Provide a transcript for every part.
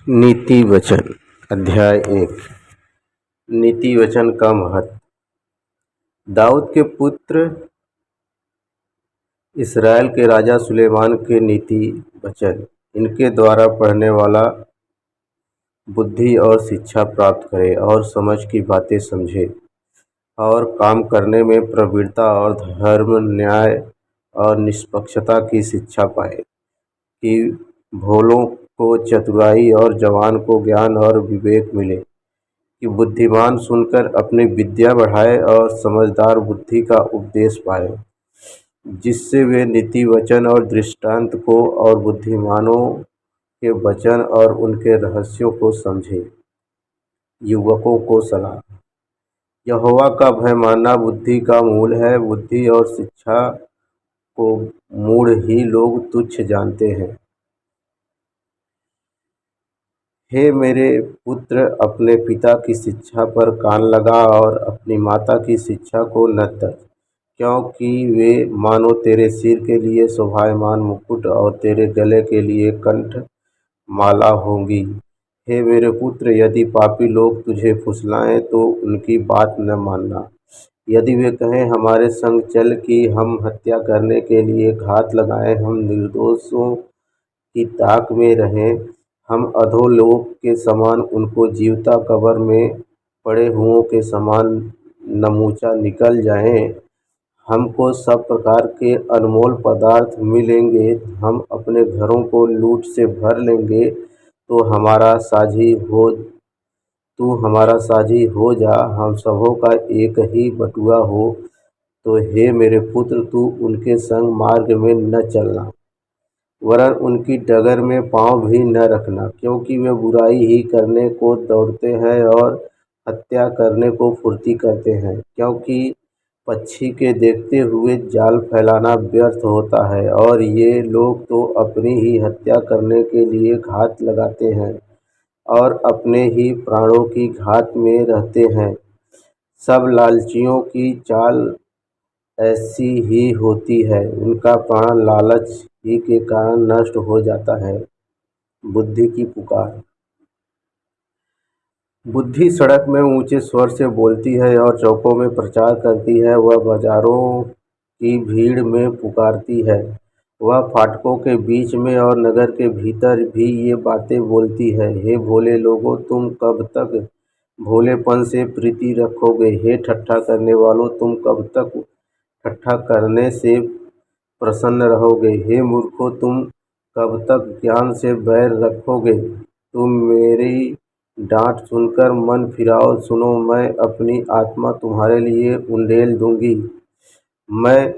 नीति वचन अध्याय 1। नीति वचन का महत्व। दाऊद के पुत्र इसराइल के राजा सुलेमान के नीति वचन। इनके द्वारा पढ़ने वाला बुद्धि और शिक्षा प्राप्त करे और समझ की बातें समझे और काम करने में प्रवीणता और धर्म, न्याय और निष्पक्षता की शिक्षा पाए कि भोलों को चतुराई और जवान को ज्ञान और विवेक मिले, कि बुद्धिमान सुनकर अपनी विद्या बढ़ाए और समझदार बुद्धि का उपदेश पाए, जिससे वे नीति वचन और दृष्टांत को और बुद्धिमानों के वचन और उनके रहस्यों को समझे। युवकों को सलाह। यहोवा का भय मानना बुद्धि का मूल है। बुद्धि और शिक्षा को मूढ़ ही लोग तुच्छ जानते हैं। हे मेरे पुत्र, अपने पिता की शिक्षा पर कान लगा और अपनी माता की शिक्षा को न त्याज, क्योंकि वे मानो तेरे सिर के लिए शोभायमान मुकुट और तेरे गले के लिए कंठ माला होंगी। हे मेरे पुत्र, यदि पापी लोग तुझे फुसलाएं तो उनकी बात न मानना। यदि वे कहें हमारे संग चल कि हम हत्या करने के लिए घात लगाएं, हम निर्दोषों की ताक में रहें, हम अधोलोक के समान उनको जीवता कब्र में पड़े हुओं के समान नमूचा निकल जाएं, हमको सब प्रकार के अनमोल पदार्थ मिलेंगे, हम अपने घरों को लूट से भर लेंगे, तो तू हमारा साझी हो जा, हम सबों का एक ही बटुआ हो। तो हे मेरे पुत्र, तू उनके संग मार्ग में न चलना, वरन उनकी डगर में पाँव भी न रखना, क्योंकि वे बुराई ही करने को दौड़ते हैं और हत्या करने को फुर्ती करते हैं। क्योंकि पक्षी के देखते हुए जाल फैलाना व्यर्थ होता है, और ये लोग तो अपनी ही हत्या करने के लिए घात लगाते हैं और अपने ही प्राणों की घात में रहते हैं। सब लालचियों की चाल ऐसी ही होती है, उनका प्राण लालच ही के कारण नष्ट हो जाता है। बुद्धि की पुकार। बुद्धि सड़क में ऊंचे स्वर से बोलती है और चौकों में प्रचार करती है। वह बाजारों की भीड़ में पुकारती है, वह फाटकों के बीच में और नगर के भीतर भी ये बातें बोलती है। हे भोले लोगों, तुम कब तक भोलेपन से प्रीति रखोगे? हे ठट्ठा करने वालों, तुम कब तक ठट्ठा करने से प्रसन्न रहोगे? हे मूर्खों, तुम कब तक ज्ञान से बैर रखोगे? तुम मेरी डांट सुनकर मन फिराओ। सुनो, मैं अपनी आत्मा तुम्हारे लिए उंडेल दूंगी, मैं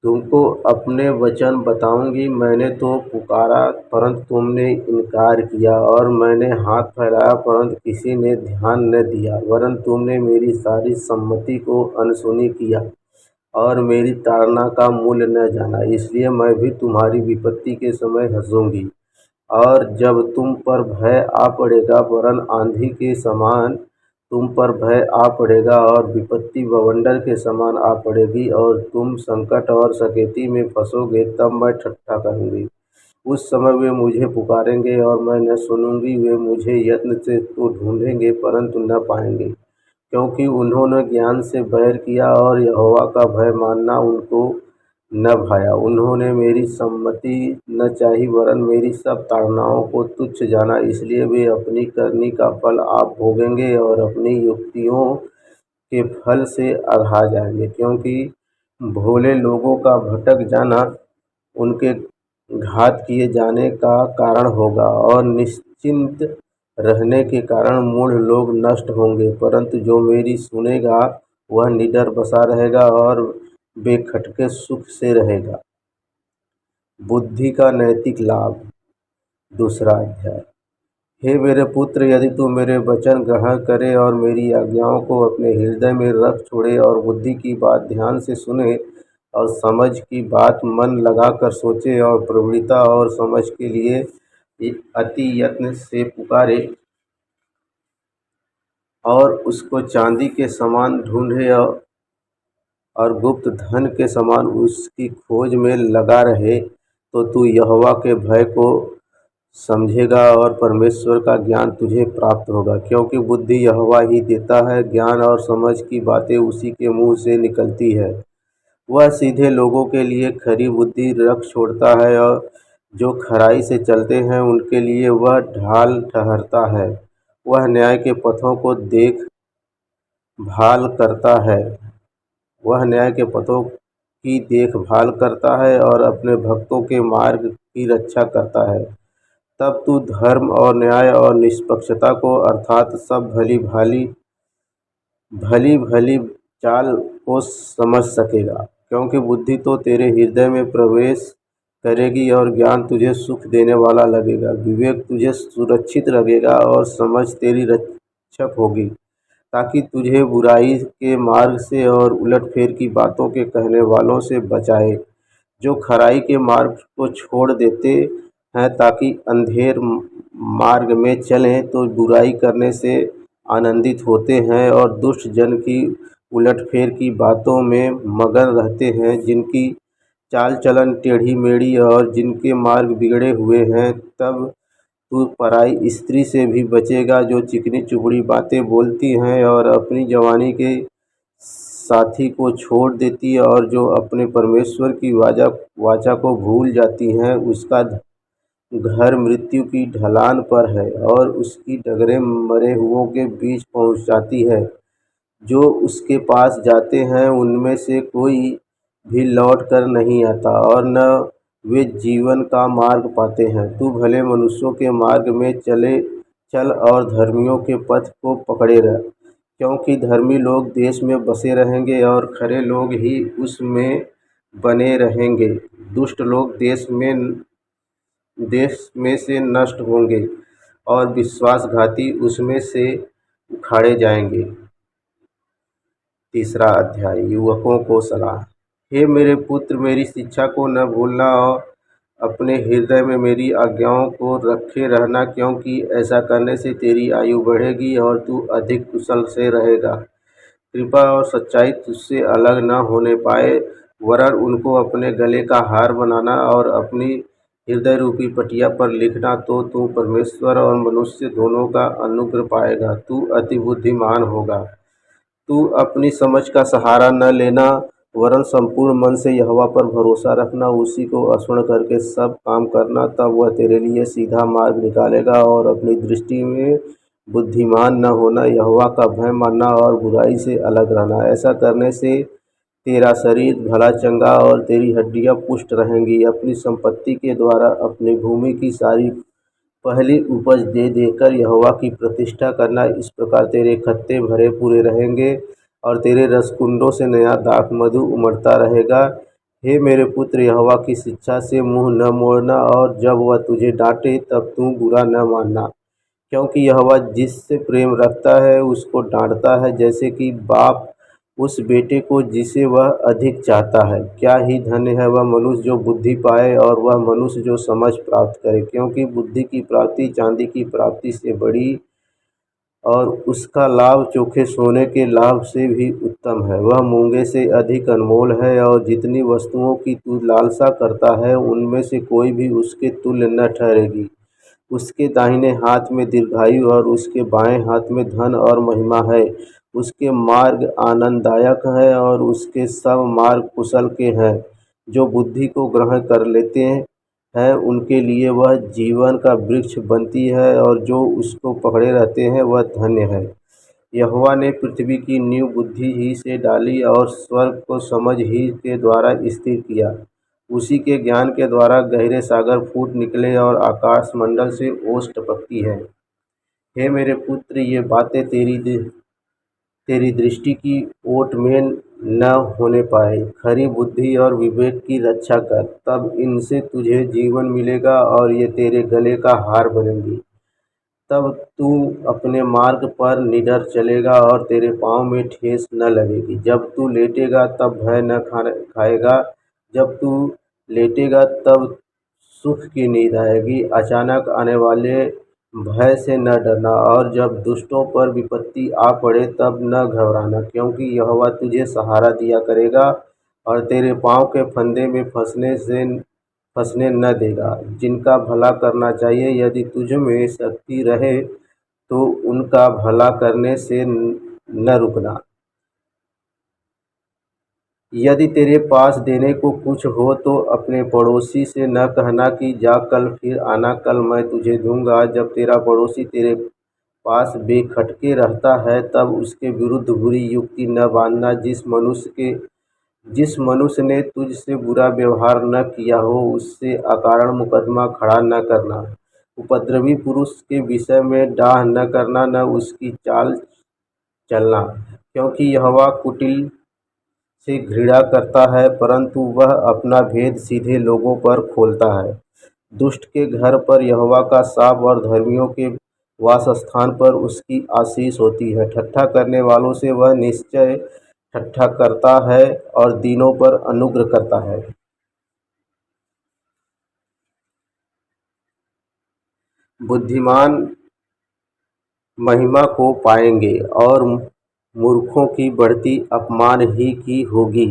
तुमको अपने वचन बताऊंगी। मैंने तो पुकारा परंतु तुमने इनकार किया, और मैंने हाथ फैलाया परंतु किसी ने ध्यान न दिया, वरन तुमने मेरी सारी सम्मति को अनसुनी किया और मेरी ताड़ना का मूल्य न जाना। इसलिए मैं भी तुम्हारी विपत्ति के समय हंसूंगी, और जब तुम पर भय आ पड़ेगा, वरन आंधी के समान तुम पर भय आ पड़ेगा और विपत्ति बवंडर के समान आ पड़ेगी, और तुम संकट और सकेती में फंसोगे, तब मैं ठट्ठा करूंगी। उस समय वे मुझे पुकारेंगे और मैं न सुनूंगी। वे मुझे यत्न से तो ढूंढेंगे परंतु न पाएंगे, क्योंकि उन्होंने ज्ञान से बैर किया और यहोवा का भय मानना उनको न भाया। उन्होंने मेरी सम्मति न चाही, वरन मेरी सब ताड़नाओं को तुच्छ जाना। इसलिए वे अपनी करनी का फल आप भोगेंगे और अपनी युक्तियों के फल से अघा जाएंगे, क्योंकि भोले लोगों का भटक जाना उनके घात किए जाने का कारण होगा, और निश्चिंत रहने के कारण मूढ़ लोग नष्ट होंगे। परंतु जो मेरी सुनेगा वह निडर बसा रहेगा और बेखटके सुख से रहेगा। बुद्धि का नैतिक लाभ। दूसरा अध्याय। हे मेरे पुत्र, यदि तू मेरे वचन ग्रहण करे और मेरी आज्ञाओं को अपने हृदय में रख छोड़े और बुद्धि की बात ध्यान से सुने और समझ की बात मन लगाकर सोचे और प्रवीणता और समझ के लिए अति यत्न से पुकारे और उसको चांदी के समान ढूंढे और गुप्त धन के समान उसकी खोज में लगा रहे, तो तू यहोवा के भय को समझेगा और परमेश्वर का ज्ञान तुझे प्राप्त होगा, क्योंकि बुद्धि यहोवा ही देता है, ज्ञान और समझ की बातें उसी के मुँह से निकलती है। वह सीधे लोगों के लिए खरी बुद्धि रख छोड़ता है, और जो खराई से चलते हैं उनके लिए वह ढाल ठहरता है। वह न्याय के पथों को देखभाल करता है वह न्याय के पथों की देखभाल करता है और अपने भक्तों के मार्ग की रक्षा करता है। तब तू धर्म और न्याय और निष्पक्षता को, अर्थात सब भली भाली भली भली चाल को समझ सकेगा, क्योंकि बुद्धि तो तेरे हृदय में प्रवेश करेगी और ज्ञान तुझे सुख देने वाला लगेगा। विवेक तुझे सुरक्षित लगेगा और समझ तेरी रक्षक होगी, ताकि तुझे बुराई के मार्ग से और उलटफेर की बातों के कहने वालों से बचाए, जो खराई के मार्ग को छोड़ देते हैं ताकि अंधेर मार्ग में चलें, तो बुराई करने से आनंदित होते हैं और दुष्ट जन की उलटफेर की बातों में मगन रहते हैं, जिनकी चाल चलन टेढ़ी मेढ़ी और जिनके मार्ग बिगड़े हुए हैं। तब तू पराई स्त्री से भी बचेगा, जो चिकनी चुपड़ी बातें बोलती हैं और अपनी जवानी के साथी को छोड़ देती है, और जो अपने परमेश्वर की वाचा को भूल जाती हैं। उसका घर मृत्यु की ढलान पर है और उसकी डगरें मरे हुओं के बीच पहुँच जाती है। जो उसके पास जाते हैं उनमें से कोई भी लौट कर नहीं आता, और न वे जीवन का मार्ग पाते हैं। तू भले मनुष्यों के मार्ग में चल और धर्मियों के पथ को पकड़े रह, क्योंकि धर्मी लोग देश में बसे रहेंगे और खरे लोग ही उसमें बने रहेंगे। दुष्ट लोग देश में से नष्ट होंगे और विश्वासघाती उसमें से उखाड़े जाएंगे। तीसरा अध्याय, युवकों को सलाह। हे मेरे पुत्र, मेरी शिक्षा को न भूलना और अपने हृदय में मेरी आज्ञाओं को रखे रहना, क्योंकि ऐसा करने से तेरी आयु बढ़ेगी और तू अधिक कुशल से रहेगा। कृपा और सच्चाई तुझसे अलग न होने पाए, वरन उनको अपने गले का हार बनाना और अपनी हृदय रूपी पटिया पर लिखना, तो तू परमेश्वर और मनुष्य दोनों का अनुग्रह पाएगा। तू अति बुद्धिमान होगा। तू अपनी समझ का सहारा न लेना, वरन संपूर्ण मन से यहोवा पर भरोसा रखना। उसी को स्मरण करके सब काम करना, तब वह तेरे लिए सीधा मार्ग निकालेगा। और अपनी दृष्टि में बुद्धिमान न होना, यहोवा का भय मानना और बुराई से अलग रहना। ऐसा करने से तेरा शरीर भला चंगा और तेरी हड्डियाँ पुष्ट रहेंगी। अपनी संपत्ति के द्वारा अपनी भूमि की सारी पहली उपज दे देकर यहोवा की प्रतिष्ठा करना। इस प्रकार तेरे खत्ते भरे पूरे रहेंगे और तेरे रसकुंडों से नया दाख मधु उमड़ता रहेगा। हे मेरे पुत्र, यहोवा की शिक्षा से मुंह न मोड़ना, और जब वह तुझे डांटे तब तू बुरा न मानना, क्योंकि यहोवा जिससे प्रेम रखता है उसको डांटता है, जैसे कि बाप उस बेटे को जिसे वह अधिक चाहता है। क्या ही धन्य है वह मनुष्य जो बुद्धि पाए, और वह मनुष्य जो समझ प्राप्त करे, क्योंकि बुद्धि की प्राप्ति चांदी की प्राप्ति से बड़ी और उसका लाभ चोखे सोने के लाभ से भी उत्तम है। वह मूंगे से अधिक अनमोल है, और जितनी वस्तुओं की तू लालसा करता है उनमें से कोई भी उसके तुल्य न ठहरेगी। उसके दाहिने हाथ में दीर्घायु और उसके बाएं हाथ में धन और महिमा है। उसके मार्ग आनंददायक है और उसके सब मार्ग कुशल के हैं। जो बुद्धि को ग्रहण कर लेते हैं उनके लिए वह जीवन का वृक्ष बनती है, और जो उसको पकड़े रहते हैं वह धन्य है। यहोवा ने पृथ्वी की नींव बुद्धि ही से डाली और स्वर्ग को समझ ही के द्वारा स्थिर किया। उसी के ज्ञान के द्वारा गहरे सागर फूट निकले और आकाश मंडल से ओस टपकती है। हे मेरे पुत्र, ये बातें तेरी दृष्टि की ओट में न होने पाए। खरी बुद्धि और विवेक की रक्षा कर, तब इनसे तुझे जीवन मिलेगा और ये तेरे गले का हार बनेंगी। तब तू अपने मार्ग पर निडर चलेगा और तेरे पाँव में ठेस न लगेगी। जब तू लेटेगा तब भय न खाएगा, जब तू लेटेगा तब सुख की नींद आएगी। अचानक आने वाले भय से न डरना, और जब दुष्टों पर विपत्ति आ पड़े तब न घबराना, क्योंकि यहोवा तुझे सहारा दिया करेगा और तेरे पाँव के फंदे में फंसने से फंसने न देगा। जिनका भला करना चाहिए, यदि तुझ में शक्ति रहे तो उनका भला करने से न रुकना। यदि तेरे पास देने को कुछ हो तो अपने पड़ोसी से न कहना कि जा कल फिर आना, कल मैं तुझे दूंगा। जब तेरा पड़ोसी तेरे पास बेखटके रहता है तब उसके विरुद्ध बुरी युक्ति न बांधना। जिस मनुष्य ने तुझसे बुरा व्यवहार न किया हो उससे अकारण मुकदमा खड़ा न करना। उपद्रवी पुरुष के विषय में डाह न करना, न उसकी चाल चलना, क्योंकि यहोवा कुटिल से घृणा करता है, परंतु वह अपना भेद सीधे लोगों पर खोलता है। दुष्ट के घर पर यहोवा का शाप और धर्मियों के वासस्थान पर उसकी आशीष होती है। ठट्ठा करने वालों से वह निश्चय ठट्ठा करता है और दीनों पर अनुग्रह करता है। बुद्धिमान महिमा को पाएंगे और मूर्खों की बढ़ती अपमान ही की होगी।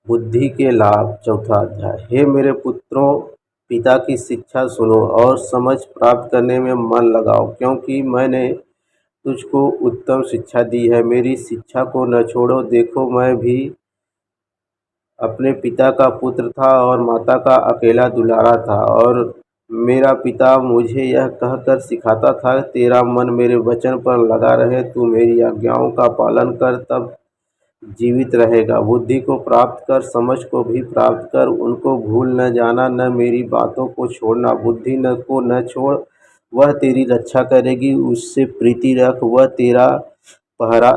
बुद्धि के लाभ, चौथा अध्याय। हे मेरे पुत्रों, पिता की शिक्षा सुनो और समझ प्राप्त करने में मन लगाओ, क्योंकि मैंने तुझको उत्तम शिक्षा दी है। मेरी शिक्षा को न छोड़ो। देखो, मैं भी अपने पिता का पुत्र था और माता का अकेला दुलारा था, और मेरा पिता मुझे यह कहकर सिखाता था, तेरा मन मेरे वचन पर लगा रहे, तू मेरी आज्ञाओं का पालन कर, तब जीवित रहेगा। बुद्धि को प्राप्त कर, समझ को भी प्राप्त कर, उनको भूल न जाना, न मेरी बातों को छोड़ना। बुद्धि न को न छोड़, वह तेरी रक्षा करेगी। उससे प्रीति रख, वह तेरा पहरा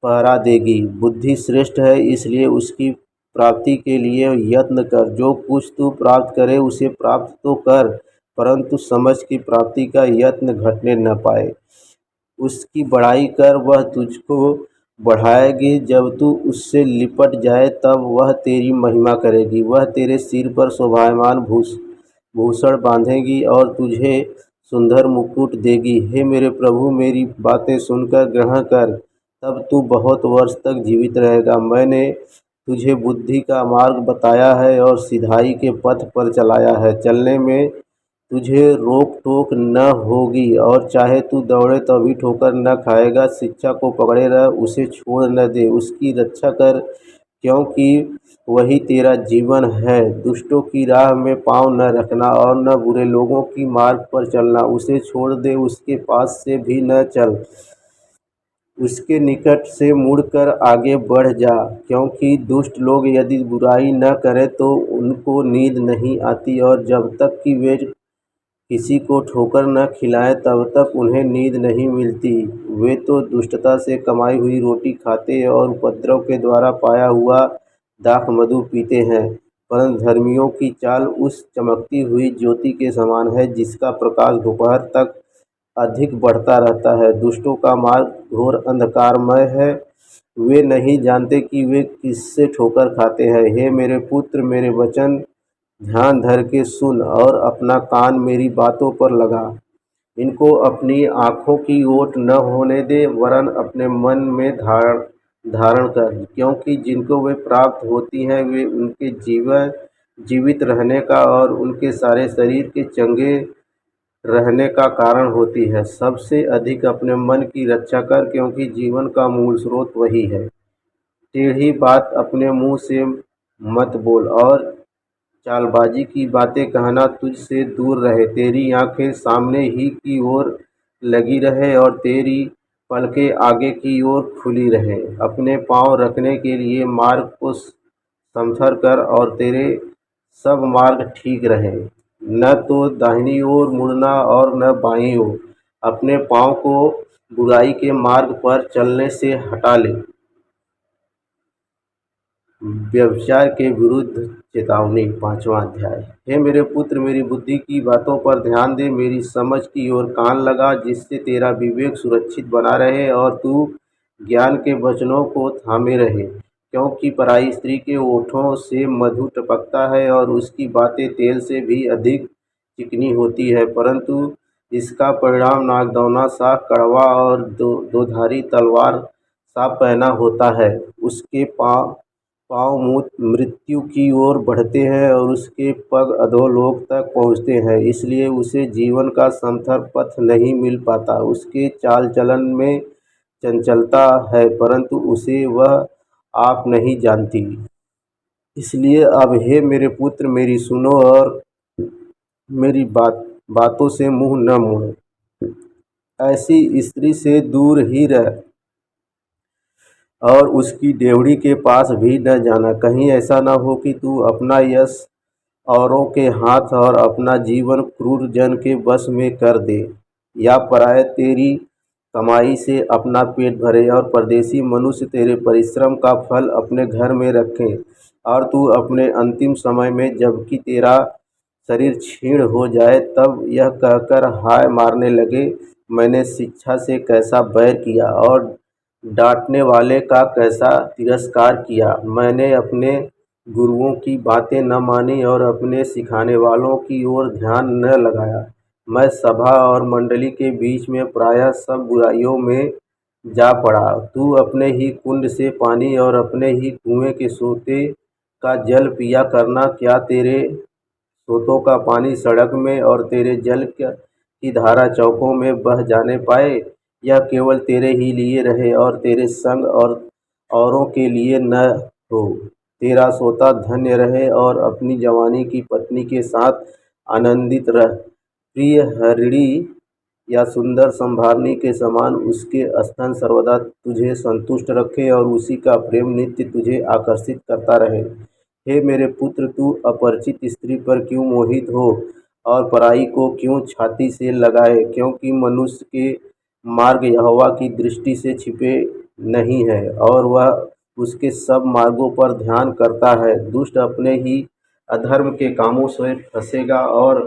पहरा देगी। बुद्धि श्रेष्ठ है, इसलिए उसकी प्राप्ति के लिए यत्न कर। जो कुछ तू प्राप्त करे उसे प्राप्त तो कर, परंतु समझ की प्राप्ति का यत्न घटने न पाए। उसकी बड़ाई कर, वह तुझको बढ़ाएगी। जब तू उससे लिपट जाए तब वह तेरी महिमा करेगी। वह तेरे सिर पर शोभायमान भूषण बांधेगी और तुझे सुंदर मुकुट देगी। हे मेरे प्रभु, मेरी बातें सुनकर ग्रहण कर, तब तू बहुत वर्ष तक जीवित रहेगा। मैंने तुझे बुद्धि का मार्ग बताया है और सिधाई के पथ पर चलाया है। चलने में तुझे रोक टोक न होगी, और चाहे तू दौड़े तभी ठोकर न खाएगा। शिक्षा को पकड़े रह, उसे छोड़ न दे, उसकी रक्षा कर, क्योंकि वही तेरा जीवन है। दुष्टों की राह में पाँव न रखना और न बुरे लोगों की मार्ग पर चलना। उसे छोड़ दे, उसके पास से भी न चल, उसके निकट से मुड़कर आगे बढ़ जा, क्योंकि दुष्ट लोग यदि बुराई न करें तो उनको नींद नहीं आती, और जब तक कि वे किसी को ठोकर न खिलाएं तब तक उन्हें नींद नहीं मिलती। वे तो दुष्टता से कमाई हुई रोटी खाते और उपद्रव के द्वारा पाया हुआ दाख मधु पीते हैं, परंतु धर्मियों की चाल उस चमकती हुई ज्योति के समान है जिसका प्रकाश दोपहर तक अधिक बढ़ता रहता है। दुष्टों का मार्ग घोर अंधकारमय है, वे नहीं जानते कि वे किससे ठोकर खाते हैं। हे मेरे पुत्र, मेरे वचन ध्यान धर के सुन और अपना कान मेरी बातों पर लगा। इनको अपनी आँखों की ओट न होने दे, वरन अपने मन में धारण कर, क्योंकि जिनको वे प्राप्त होती हैं वे उनके जीवित रहने का और उनके सारे शरीर के चंगे रहने का कारण होती है। सबसे अधिक अपने मन की रक्षा कर, क्योंकि जीवन का मूल स्रोत वही है। टेढ़ी बात अपने मुंह से मत बोल, और चालबाजी की बातें कहना तुझसे दूर रहे। तेरी आंखें सामने ही की ओर लगी रहे और तेरी पलकें आगे की ओर खुली रहे। अपने पाँव रखने के लिए मार्ग को समथर कर और तेरे सब मार्ग ठीक रहे। न तो दाहिनी ओर मुड़ना और न बाईं ओर। अपने पाँव को बुराई के मार्ग पर चलने से हटा ले। व्यभिचार के विरुद्ध चेतावनी, पाँचवां अध्याय। हे मेरे पुत्र, मेरी बुद्धि की बातों पर ध्यान दे, मेरी समझ की ओर कान लगा, जिससे तेरा विवेक सुरक्षित बना रहे और तू ज्ञान के वचनों को थामे रहे। क्योंकि पराई स्त्री के ओठों से मधु टपकता है और उसकी बातें तेल से भी अधिक चिकनी होती है, परंतु इसका परिणाम नागदौना सा कड़वा और दोधारी तलवार सा पैना होता है। उसके पाँव पाँव मृत्यु की ओर बढ़ते हैं और उसके पग अधोलोक तक पहुँचते हैं, इसलिए उसे जीवन का समथर पथ नहीं मिल पाता। उसके चाल चलन में चंचलता है, परंतु उसे वह आप नहीं जानती। इसलिए अब हे मेरे पुत्र, मेरी सुनो और मेरी बातों से मुंह न मोड़ो। ऐसी स्त्री से दूर ही रह और उसकी डेवढ़ी के पास भी न जाना। कहीं ऐसा न हो कि तू अपना यश औरों के हाथ और अपना जीवन क्रूर जन के वश में कर दे, या पराये तेरी कमाई से अपना पेट भरे और परदेसी मनुष्य तेरे परिश्रम का फल अपने घर में रखें, और तू अपने अंतिम समय में, जबकि तेरा शरीर क्षीण हो जाए, तब यह कहकर हाय मारने लगे, मैंने शिक्षा से कैसा बैर किया और डांटने वाले का कैसा तिरस्कार किया। मैंने अपने गुरुओं की बातें न मानी और अपने सिखाने वालों की ओर ध्यान न लगाया। मैं सभा और मंडली के बीच में प्रायः सब बुराइयों में जा पड़ा। तू अपने ही कुंड से पानी और अपने ही कुएं के सोते का जल पिया करना। क्या तेरे सोतों का पानी सड़क में और तेरे जल की धारा चौकों में बह जाने पाए? यह केवल तेरे ही लिए रहे और तेरे संग और औरों के लिए न हो। तेरा सोता धन्य रहे और अपनी जवानी की पत्नी के साथ आनंदित रह। प्रिय हरिणी या सुंदर संभारनी के समान उसके स्तन सर्वदा तुझे संतुष्ट रखे और उसी का प्रेम नित्य तुझे आकर्षित करता रहे। हे मेरे पुत्र, तू अपरिचित स्त्री पर क्यों मोहित हो और पराई को क्यों छाती से लगाए, क्योंकि मनुष्य के मार्ग यहोवा की दृष्टि से छिपे नहीं है और वह उसके सब मार्गों पर ध्यान करता है। दुष्ट अपने ही अधर्म के कामों से फंसेगा और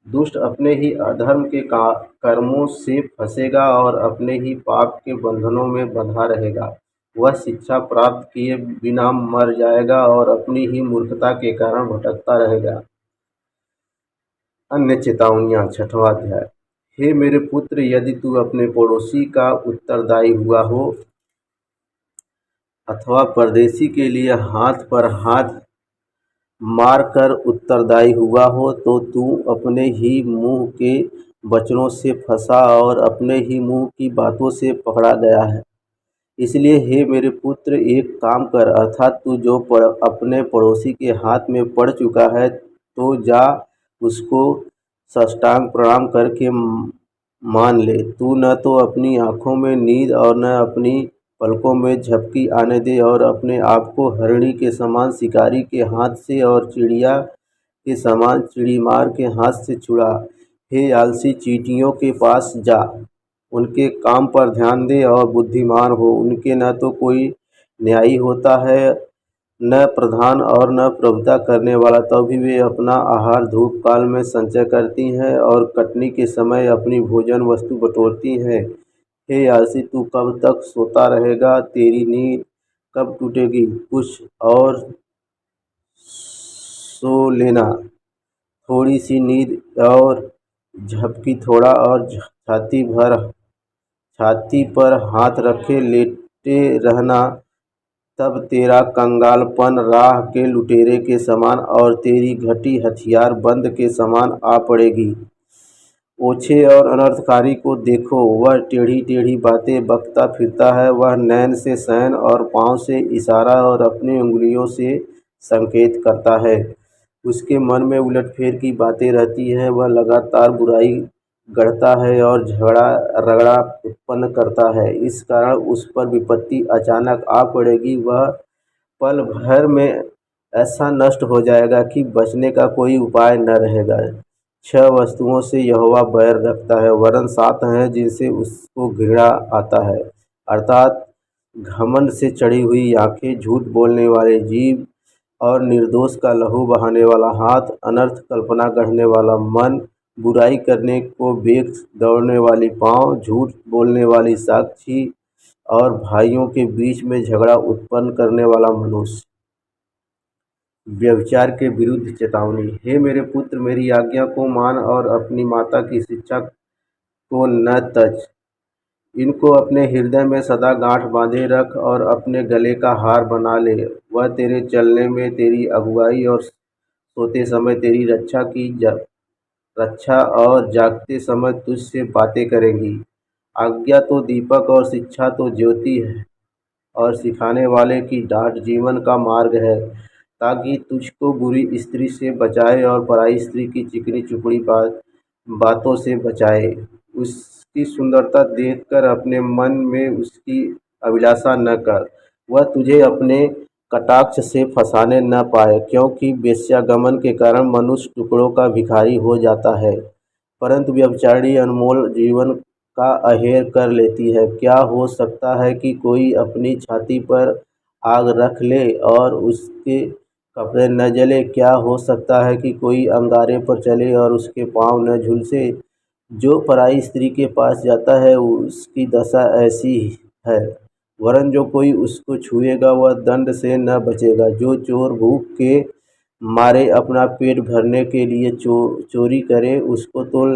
दुष्ट अपने ही अधर्म के कर्मों से फंसेगा और अपने ही पाप के बंधनों में बंधा रहेगा। वह शिक्षा प्राप्त किए बिना मर जाएगा और अपनी ही मूर्खता के कारण भटकता रहेगा। अन्य चेतावनियाँ, छठवां अध्याय। हे मेरे पुत्र, यदि तू अपने पड़ोसी का उत्तरदायी हुआ हो अथवा परदेशी के लिए हाथ पर हाथ मार कर उत्तरदायी हुआ हो, तो तू अपने ही मुंह के वचनों से फंसा और अपने ही मुंह की बातों से पकड़ा गया है। इसलिए हे मेरे पुत्र, एक काम कर, अर्थात तू जो अपने पड़ोसी के हाथ में पड़ चुका है, तो जा उसको साष्टांग प्रणाम करके मान ले। तू न तो अपनी आँखों में नींद और न अपनी पलकों में झपकी आने दे और अपने आप को हरिणी के समान शिकारी के हाथ से और चिड़िया के समान चिड़ीमार के हाथ से छुड़ा। हे आलसी, चींटियों के पास जा, उनके काम पर ध्यान दे और बुद्धिमान हो। उनके न तो कोई न्यायी होता है, न प्रधान और न प्रभुता करने वाला, तब भी वे अपना आहार धूप काल में संचय करती हैं और कटनी के समय अपनी भोजन वस्तु बटोरती हैं। हे आलसी, तू कब तक सोता रहेगा? तेरी नींद कब टूटेगी? कुछ और सो लेना, थोड़ी सी नींद और झपकी, थोड़ा और छाती पर हाथ रखे लेटे रहना। तब तेरा कंगालपन राह के लुटेरे के समान और तेरी घटी हथियार बंद के समान आ पड़ेगी। ओछे और अनर्थकारी को देखो, वह टेढ़ी टेढ़ी बातें बकता फिरता है। वह नैन से शयन और पाँव से इशारा और अपनी उंगलियों से संकेत करता है। उसके मन में उलटफेर की बातें रहती हैं। वह लगातार बुराई गढ़ता है और झगड़ा रगड़ा उत्पन्न करता है। इस कारण उस पर विपत्ति अचानक आ पड़ेगी। वह पल भर में ऐसा नष्ट हो जाएगा कि बचने का कोई उपाय न रहेगा। 6 वस्तुओं से यहोवा बैर रखता है, वरन 7 हैं जिनसे उसको घृणा आता है, अर्थात घमंड से चढ़ी हुई आँखें, झूठ बोलने वाले जीभ और निर्दोष का लहू बहाने वाला हाथ, अनर्थ कल्पना गढ़ने वाला मन, बुराई करने को बेख दौड़ने वाली पाँव, झूठ बोलने वाली साक्षी और भाइयों के बीच में झगड़ा उत्पन्न करने वाला मनुष्य। व्यभिचार के विरुद्ध चेतावनी। हे मेरे पुत्र, मेरी आज्ञा को मान और अपनी माता की शिक्षा को न तज। इनको अपने हृदय में सदा गांठ बांधे रख और अपने गले का हार बना ले। वह तेरे चलने में तेरी अगुवाई और सोते समय तेरी रक्षा और जागते समय तुझसे बातें करेंगी। आज्ञा तो दीपक और शिक्षा तो ज्योति है, और सिखाने वाले की डांट जीवन का मार्ग है, ताकि तुझको बुरी स्त्री से बचाए और पराई स्त्री की चिकनी चुपड़ी बातों से बचाए। उसकी सुंदरता देखकर अपने मन में उसकी अभिलाषा न कर। वह तुझे अपने कटाक्ष से फंसाने न पाए, क्योंकि वेश्यागमन के कारण मनुष्य टुकड़ों का भिखारी हो जाता है, परंतु व्यभिचारिणी अनमोल जीवन का अहेर कर लेती है। क्या हो सकता है कि कोई अपनी छाती पर आग रख ले और उसके कपड़े न जले? क्या हो सकता है कि कोई अंगारे पर चले और उसके पाँव न झुलसे? जो पराई स्त्री के पास जाता है उसकी दशा ऐसी है, वरन जो कोई उसको छुएगा वह दंड से न बचेगा। जो चोर भूख के मारे अपना पेट भरने के लिए चोरी करे, उसको तो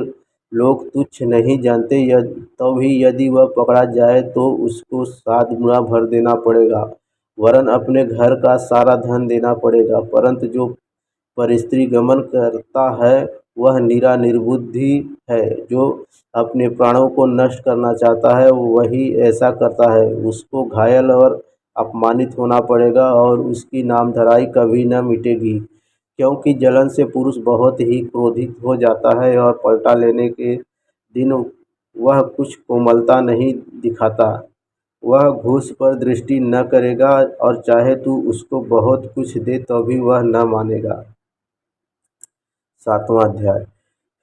लोग तुच्छ नहीं जानते, तो भी यदि वह पकड़ा जाए तो उसको 7 गुना भर देना पड़ेगा, वरन अपने घर का सारा धन देना पड़ेगा। परंतु जो परस्त्री गमन करता है वह निरा निर्बुद्धि है। जो अपने प्राणों को नष्ट करना चाहता है वही ऐसा करता है। उसको घायल और अपमानित होना पड़ेगा और उसकी नामधराई कभी न मिटेगी, क्योंकि जलन से पुरुष बहुत ही क्रोधित हो जाता है और पलटा लेने के दिन वह कुछ कोमलता नहीं दिखाता। वह घूस पर दृष्टि न करेगा, और चाहे तू उसको बहुत कुछ दे तो भी वह न मानेगा। 7वां अध्याय।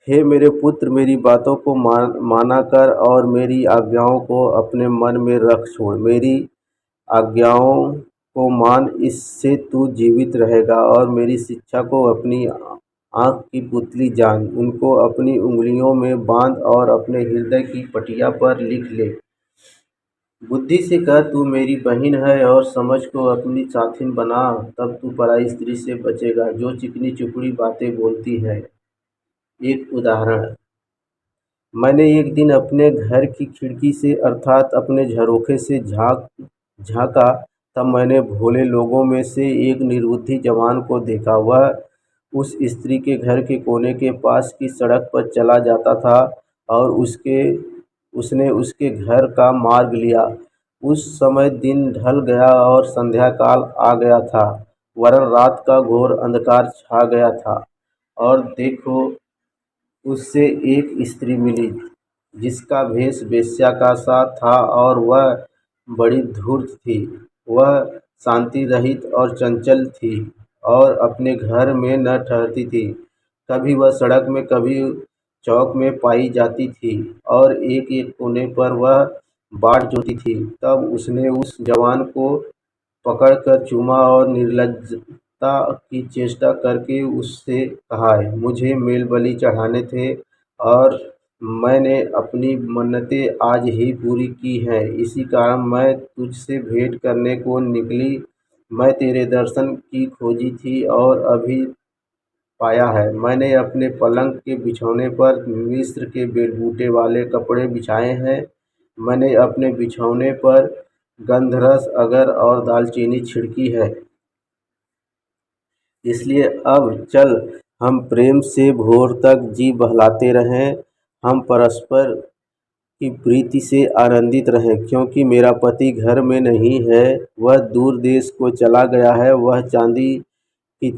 हे मेरे पुत्र, मेरी बातों को माना कर और मेरी आज्ञाओं को अपने मन में रख छोड़। मेरी आज्ञाओं को मान, इससे तू जीवित रहेगा, और मेरी शिक्षा को अपनी आँख की पुतली जान। उनको अपनी उंगलियों में बांध और अपने हृदय की पटिया पर लिख ले। बुद्धि से कह, तू मेरी बहन है, और समझ को अपनी साथिन बना, तब तू पराई स्त्री से बचेगा जो चिकनी चुपड़ी बातें बोलती है। एक उदाहरण। मैंने एक दिन अपने घर की खिड़की से अर्थात अपने झरोखे से झाँका, तब मैंने भोले लोगों में से एक निर्बुद्धि जवान को देखा। वह उस स्त्री के घर के कोने के पास की सड़क पर चला जाता था, और उसने उसके घर का मार्ग लिया। उस समय दिन ढल गया और संध्या काल आ गया था, वरन रात का घोर अंधकार छा गया था। और देखो, उससे एक स्त्री मिली जिसका भेष वेश्या का सा था, और वह बड़ी धूर्त थी। वह शांति रहित और चंचल थी, और अपने घर में न ठहरती थी। कभी वह सड़क में, कभी चौक में पाई जाती थी, और एक एक कोने पर वह बाट जोती थी। तब उसने उस जवान को पकड़कर चूमा और निर्लज्जता की चेष्टा करके उससे कहा, मुझे मेल बलि चढ़ाने थे, और मैंने अपनी मन्नतें आज ही पूरी की हैं। इसी कारण मैं तुझसे भेंट करने को निकली। मैं तेरे दर्शन की खोजी थी और अभी पाया है। मैंने अपने पलंग के बिछौने पर मिस्र के बेलबूटे वाले कपड़े बिछाए हैं। मैंने अपने बिछौने पर गंधरस, अगर और दालचीनी छिड़की है। इसलिए अब चल, हम प्रेम से भोर तक जी बहलाते रहें। हम परस्पर की प्रीति से आनंदित रहें, क्योंकि मेरा पति घर में नहीं है, वह दूर देश को चला गया है। वह चांदी की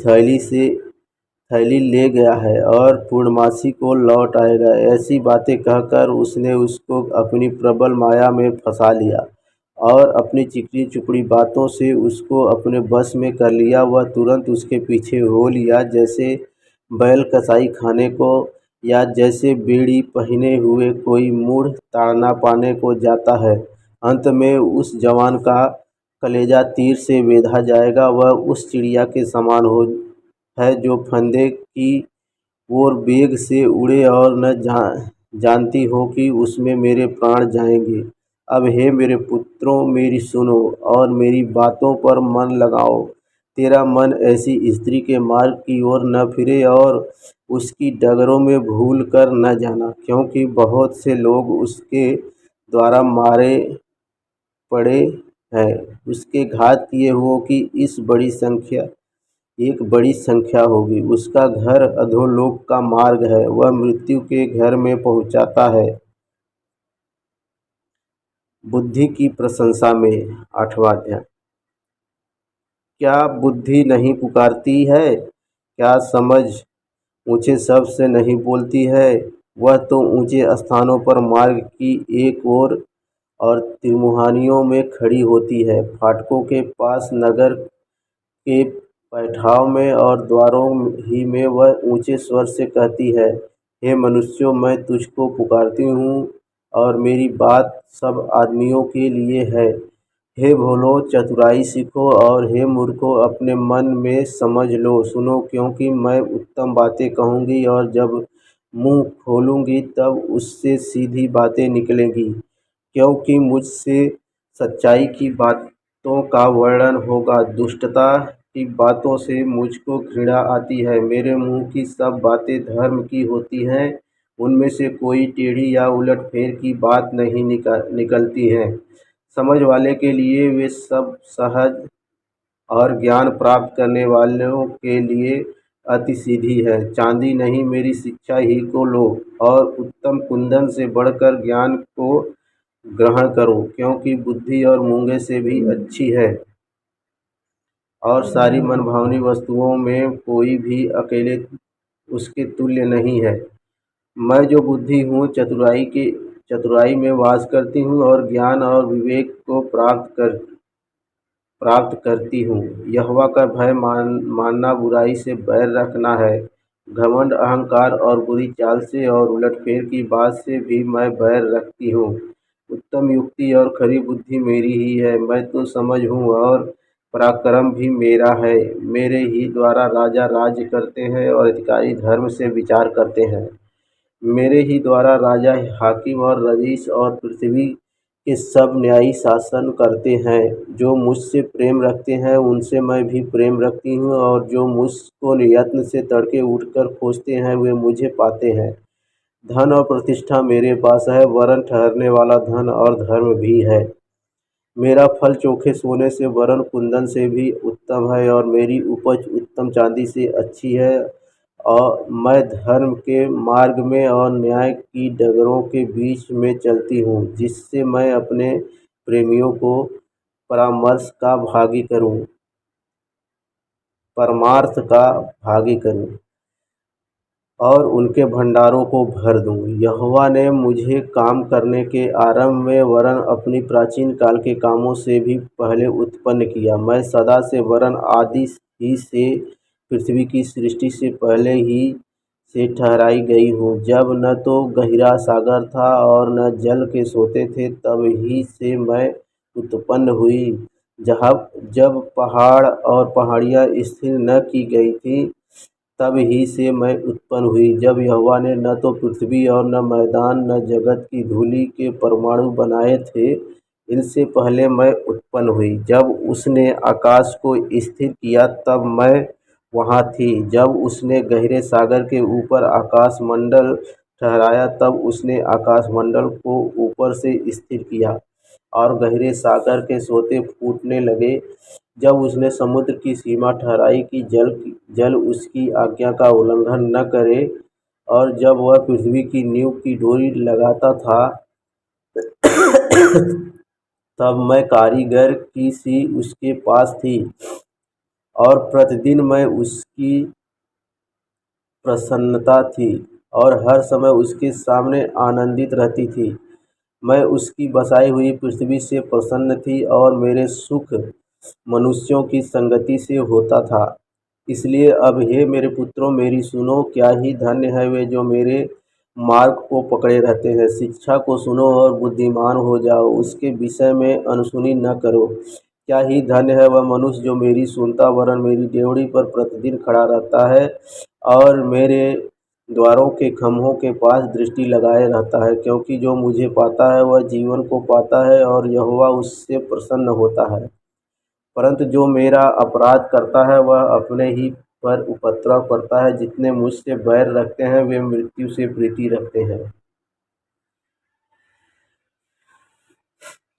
थैली ले गया है और पूर्णमासी को लौट आएगा। ऐसी बातें कहकर उसने उसको अपनी प्रबल माया में फंसा लिया और अपनी चिकनी चुपड़ी बातों से उसको अपने बस में कर लिया। वह तुरंत उसके पीछे हो लिया, जैसे बैल कसाई खाने को, या जैसे बेड़ी पहने हुए कोई मूढ़ ताड़ना पाने को जाता है। अंत में उस जवान का कलेजा तीर से बेधा जाएगा। वह उस चिड़िया के समान है जो फंदे की ओर वेग से उड़े और न जानती हो कि उसमें मेरे प्राण जाएंगे। अब हे मेरे पुत्रों, मेरी सुनो और मेरी बातों पर मन लगाओ। तेरा मन ऐसी स्त्री के मार्ग की ओर न फिरे और उसकी डगरों में भूल कर न जाना, क्योंकि बहुत से लोग उसके द्वारा मारे पड़े हैं। उसके घात किए हुओं की एक बड़ी संख्या होगी। उसका घर अधोलोक का मार्ग है, वह मृत्यु के घर में पहुँचाता है। बुद्धि की प्रशंसा में 8वां अध्याय। क्या बुद्धि नहीं पुकारती है? क्या समझ ऊँचे शब्द से नहीं बोलती है? वह तो ऊँचे स्थानों पर मार्ग की एक ओर और तिरमुहानियों में खड़ी होती है, फाटकों के पास, नगर के पैठाव में और द्वारों ही में वह ऊँचे स्वर से कहती है, हे मनुष्यों, मैं तुझको पुकारती हूँ और मेरी बात सब आदमियों के लिए है। हे भोलों, चतुराई सीखो और हे मूर्खों, अपने मन में समझ लो। सुनो, क्योंकि मैं उत्तम बातें कहूँगी और जब मुँह खोलूँगी तब उससे सीधी बातें निकलेंगी, क्योंकि मुझसे सच्चाई की बातों का वर्णन होगा। दुष्टता की बातों से मुझको घृणा आती है। मेरे मुँह की सब बातें धर्म की होती हैं, उनमें से कोई टेढ़ी या उलटफेर की बात नहीं निकलती है। समझ वाले के लिए वे सब सहज और ज्ञान प्राप्त करने वालों के लिए अति सीधी है। चांदी नहीं, मेरी शिक्षा ही को लो और उत्तम कुंदन से बढ़कर ज्ञान को ग्रहण करो, क्योंकि बुद्धि और मूंगे से भी अच्छी है और सारी मनभावनी वस्तुओं में कोई भी अकेले उसके तुल्य नहीं है। मैं जो बुद्धि हूँ, चतुराई में वास करती हूँ और ज्ञान और विवेक को प्राप्त करती हूँ। यहोवा का भय मानना बुराई से बैर रखना है। घमंड, अहंकार और बुरी चाल से और उलटफेर की बात से भी मैं बैर रखती हूँ। उत्तम युक्ति और खरी बुद्धि मेरी ही है। मैं तो समझ हूँ और पराक्रम भी मेरा है। मेरे ही द्वारा राजा राज्य करते हैं और अधिकारी धर्म से विचार करते हैं। मेरे ही द्वारा राजा, हाकिम और रईस और पृथ्वी के सब न्यायी शासन करते हैं। जो मुझसे प्रेम रखते हैं उनसे मैं भी प्रेम रखती हूँ, और जो मुझको यत्न से तड़के उठकर खोजते हैं वे मुझे पाते हैं। धन और प्रतिष्ठा मेरे पास है, वरन ठहरने वाला धन और धर्म भी है। मेरा फल चोखे सोने से वरन कुंदन से भी उत्तम है, और मेरी उपज उत्तम चांदी से अच्छी है। और मैं धर्म के मार्ग में और न्याय की डगरों के बीच में चलती हूँ, जिससे मैं अपने प्रेमियों को परमार्थ का भागी करूँ और उनके भंडारों को भर दूँ। यहोवा ने मुझे काम करने के आरंभ में वरन अपनी प्राचीन काल के कामों से भी पहले उत्पन्न किया। मैं सदा से वरन आदि ही से, पृथ्वी की सृष्टि से पहले ही से ठहराई गई हूँ। जब न तो गहरा सागर था और न जल के सोते थे, तब ही से मैं उत्पन्न हुई। जब पहाड़ और पहाड़ियाँ स्थिर न की गई थीं, तब ही से मैं उत्पन्न हुई। जब यहोवा ने न तो पृथ्वी और न मैदान न जगत की धूलि के परमाणु बनाए थे, इनसे पहले मैं उत्पन्न हुई। जब उसने आकाश को स्थिर किया तब मैं वहाँ थी। जब उसने गहरे सागर के ऊपर आकाशमंडल ठहराया तब उसने आकाशमंडल को ऊपर से स्थिर किया और गहरे सागर के सोते फूटने लगे। जब उसने समुद्र की सीमा ठहराई कि जल उसकी आज्ञा का उल्लंघन न करे, और जब वह पृथ्वी की नींव की डोरी लगाता था, तब मैं कारीगर की सी उसके पास थी और प्रतिदिन मैं उसकी प्रसन्नता थी और हर समय उसके सामने आनंदित रहती थी। मैं उसकी बसाई हुई पृथ्वी से प्रसन्न थी और मेरे सुख मनुष्यों की संगति से होता था। इसलिए अब हे मेरे पुत्रों, मेरी सुनो। क्या ही धन्य है वे जो मेरे मार्ग को पकड़े रहते हैं। शिक्षा को सुनो और बुद्धिमान हो जाओ, उसके विषय में अनसुनी न करो। क्या ही धन्य है वह मनुष्य जो मेरी सुनता वरन मेरी डेवढ़ी पर प्रतिदिन खड़ा रहता है और मेरे द्वारों के खम्भों के पास दृष्टि लगाए रहता है, क्योंकि जो मुझे पाता है वह जीवन को पाता है और यहोवा उससे प्रसन्न होता है। परंतु जो मेरा अपराध करता है वह अपने ही पर उपद्रव करता है। जितने मुझसे बैर रखते हैं वे मृत्यु से प्रीति रखते हैं।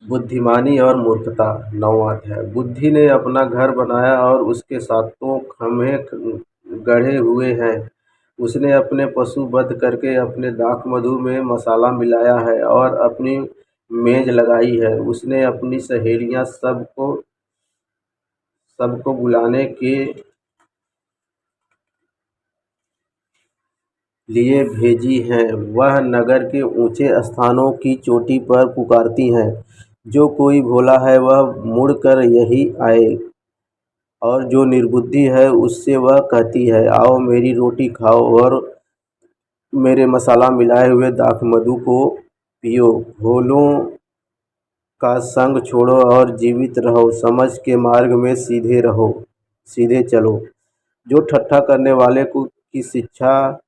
बुद्धिमानी और मूर्खता। नौवां अध्याय। बुद्धि ने अपना घर बनाया और उसके सातों खम्भे गढ़े हुए हैं। उसने अपने पशु वध करके अपने दाख मधु में मसाला मिलाया है और अपनी मेज लगाई है। उसने अपनी सहेलियां सबको बुलाने के लिए भेजी हैं। वह नगर के ऊंचे स्थानों की चोटी पर पुकारती हैं, जो कोई भोला है वह मुड़कर यहीं आए। और जो निर्बुद्धि है उससे वह कहती है, आओ मेरी रोटी खाओ और मेरे मसाला मिलाए हुए दाख मधु को पियो। भोलों का संग छोड़ो और जीवित रहो, समझ के मार्ग में सीधे चलो। जो ठट्ठा करने वाले को की शिक्षा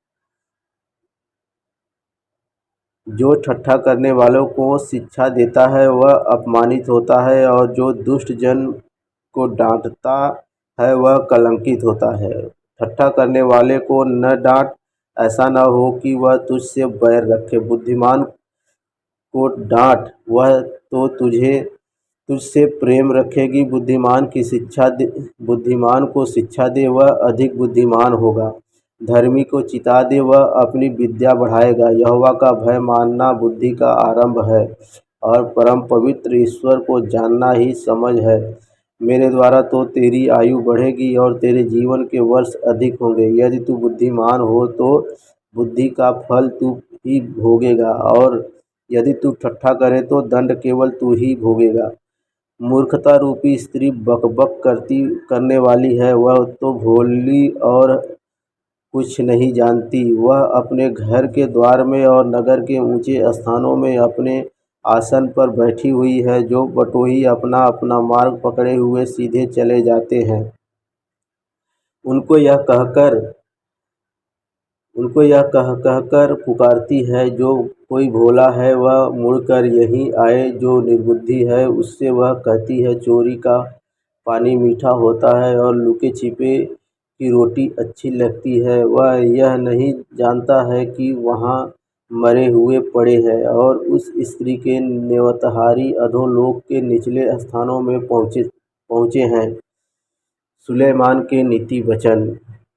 जो ठट्ठा करने वालों को शिक्षा देता है वह अपमानित होता है, और जो दुष्ट जन को डांटता है वह कलंकित होता है। ठट्ठा करने वाले को न डांट, ऐसा न हो कि वह तुझसे बैर रखे। बुद्धिमान को डांट, वह तो तुझसे प्रेम रखेगी। बुद्धिमान को शिक्षा दे, वह अधिक बुद्धिमान होगा। धर्मी को चिता दे, वह अपनी विद्या बढ़ाएगा। यहोवा का भय मानना बुद्धि का आरंभ है, और परम पवित्र ईश्वर को जानना ही समझ है। मेरे द्वारा तो तेरी आयु बढ़ेगी और तेरे जीवन के वर्ष अधिक होंगे। यदि तू बुद्धिमान हो तो बुद्धि का फल तू ही भोगेगा, और यदि तू ठट्ठा करे तो दंड केवल तू ही भोगेगा। मूर्खता रूपी स्त्री बकबक करने वाली है, वह तो भोली और कुछ नहीं जानती। वह अपने घर के द्वार में और नगर के ऊंचे स्थानों में अपने आसन पर बैठी हुई है। जो बटोही अपना अपना मार्ग पकड़े हुए सीधे चले जाते हैं, उनको यह कहकर कहकर पुकारती है, जो कोई भोला है वह मुड़कर यहीं आए। जो निर्बुद्धि है उससे वह कहती है, चोरी का पानी मीठा होता है और लुके छिपे की रोटी अच्छी लगती है। वह यह नहीं जानता है कि वहाँ मरे हुए पड़े हैं, और उस स्त्री के नेवतहारी अधोलोक के निचले स्थानों में पहुँचे हैं। सुलेमान के नीति वचन।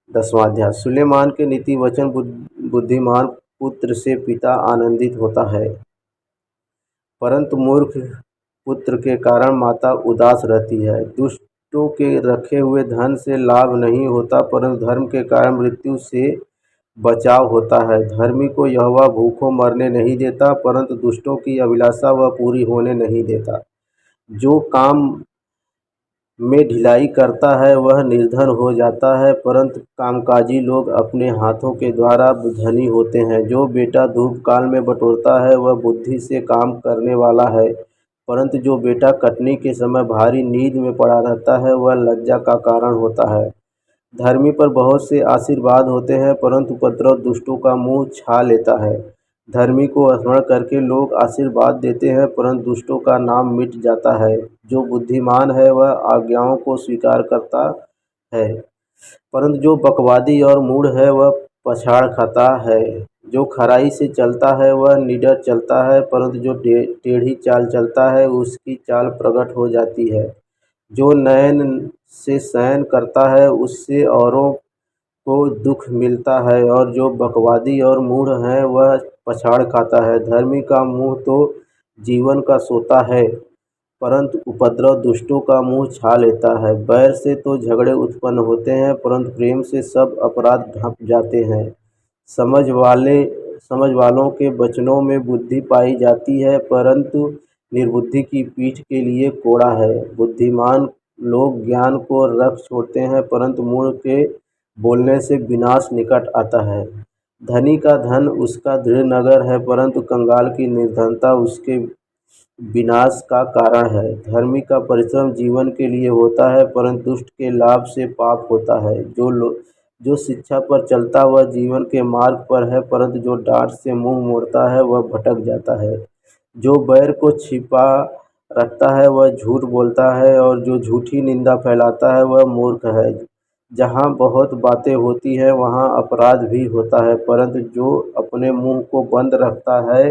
10वां अध्याय। सुलेमान के नीति वचन। बुद्धिमान पुत्र से पिता आनंदित होता है, परंतु मूर्ख पुत्र के कारण माता उदास रहती है। दुष्टों के रखे हुए धन से लाभ नहीं होता, परंतु धर्म के कारण मृत्यु से बचाव होता है। धर्मी को यहोवा भूखों मरने नहीं देता, परंतु दुष्टों की अभिलाषा वह पूरी होने नहीं देता। जो काम में ढिलाई करता है वह निर्धन हो जाता है, परंतु कामकाजी लोग अपने हाथों के द्वारा धनी होते हैं। जो बेटा धूप काल में बटोरता है वह बुद्धि से काम करने वाला है, परंतु जो बेटा कटनी के समय भारी नींद में पड़ा रहता है वह लज्जा का कारण होता है। धर्मी पर बहुत से आशीर्वाद होते हैं, परंतु उपद्रव दुष्टों का मुंह छा लेता है। धर्मी को स्मरण करके लोग आशीर्वाद देते हैं, परंतु दुष्टों का नाम मिट जाता है। जो बुद्धिमान है वह आज्ञाओं को स्वीकार करता है, परंतु जो बकवादी और मूढ़ है वह पछाड़ खाता है। जो खराई से चलता है वह निडर चलता है, परंतु जो टेढ़ी चाल चलता है उसकी चाल प्रगट हो जाती है। जो नयन से शयन करता है उससे औरों को दुख मिलता है, और जो बकवादी और मूढ़ है वह पछाड़ खाता है। धर्मी का मुंह तो जीवन का सोता है, परंतु उपद्रव दुष्टों का मुंह छा लेता है। बैर से तो झगड़े उत्पन्न होते हैं, परंतु प्रेम से सब अपराध ढक जाते हैं। समझ वालों के वचनों में बुद्धि पाई जाती है, परंतु निर्बुद्धि की पीठ के लिए कोड़ा है। बुद्धिमान लोग ज्ञान को रख छोड़ते हैं, परंतु मूढ़ के बोलने से विनाश निकट आता है। धनी का धन उसका दृढ़ नगर है, परंतु कंगाल की निर्धनता उसके विनाश का कारण है। धर्मी का परिश्रम जीवन के लिए होता है, परंतु दुष्ट के लाभ से पाप होता है। जो शिक्षा पर चलता वह जीवन के मार्ग पर है, परंतु जो डांट से मुंह मोड़ता है वह भटक जाता है। जो बैर को छिपा रखता है वह झूठ बोलता है, और जो झूठी निंदा फैलाता है वह मूर्ख है। जहाँ बहुत बातें होती हैं वहाँ अपराध भी होता है, परंतु जो अपने मुंह को बंद रखता है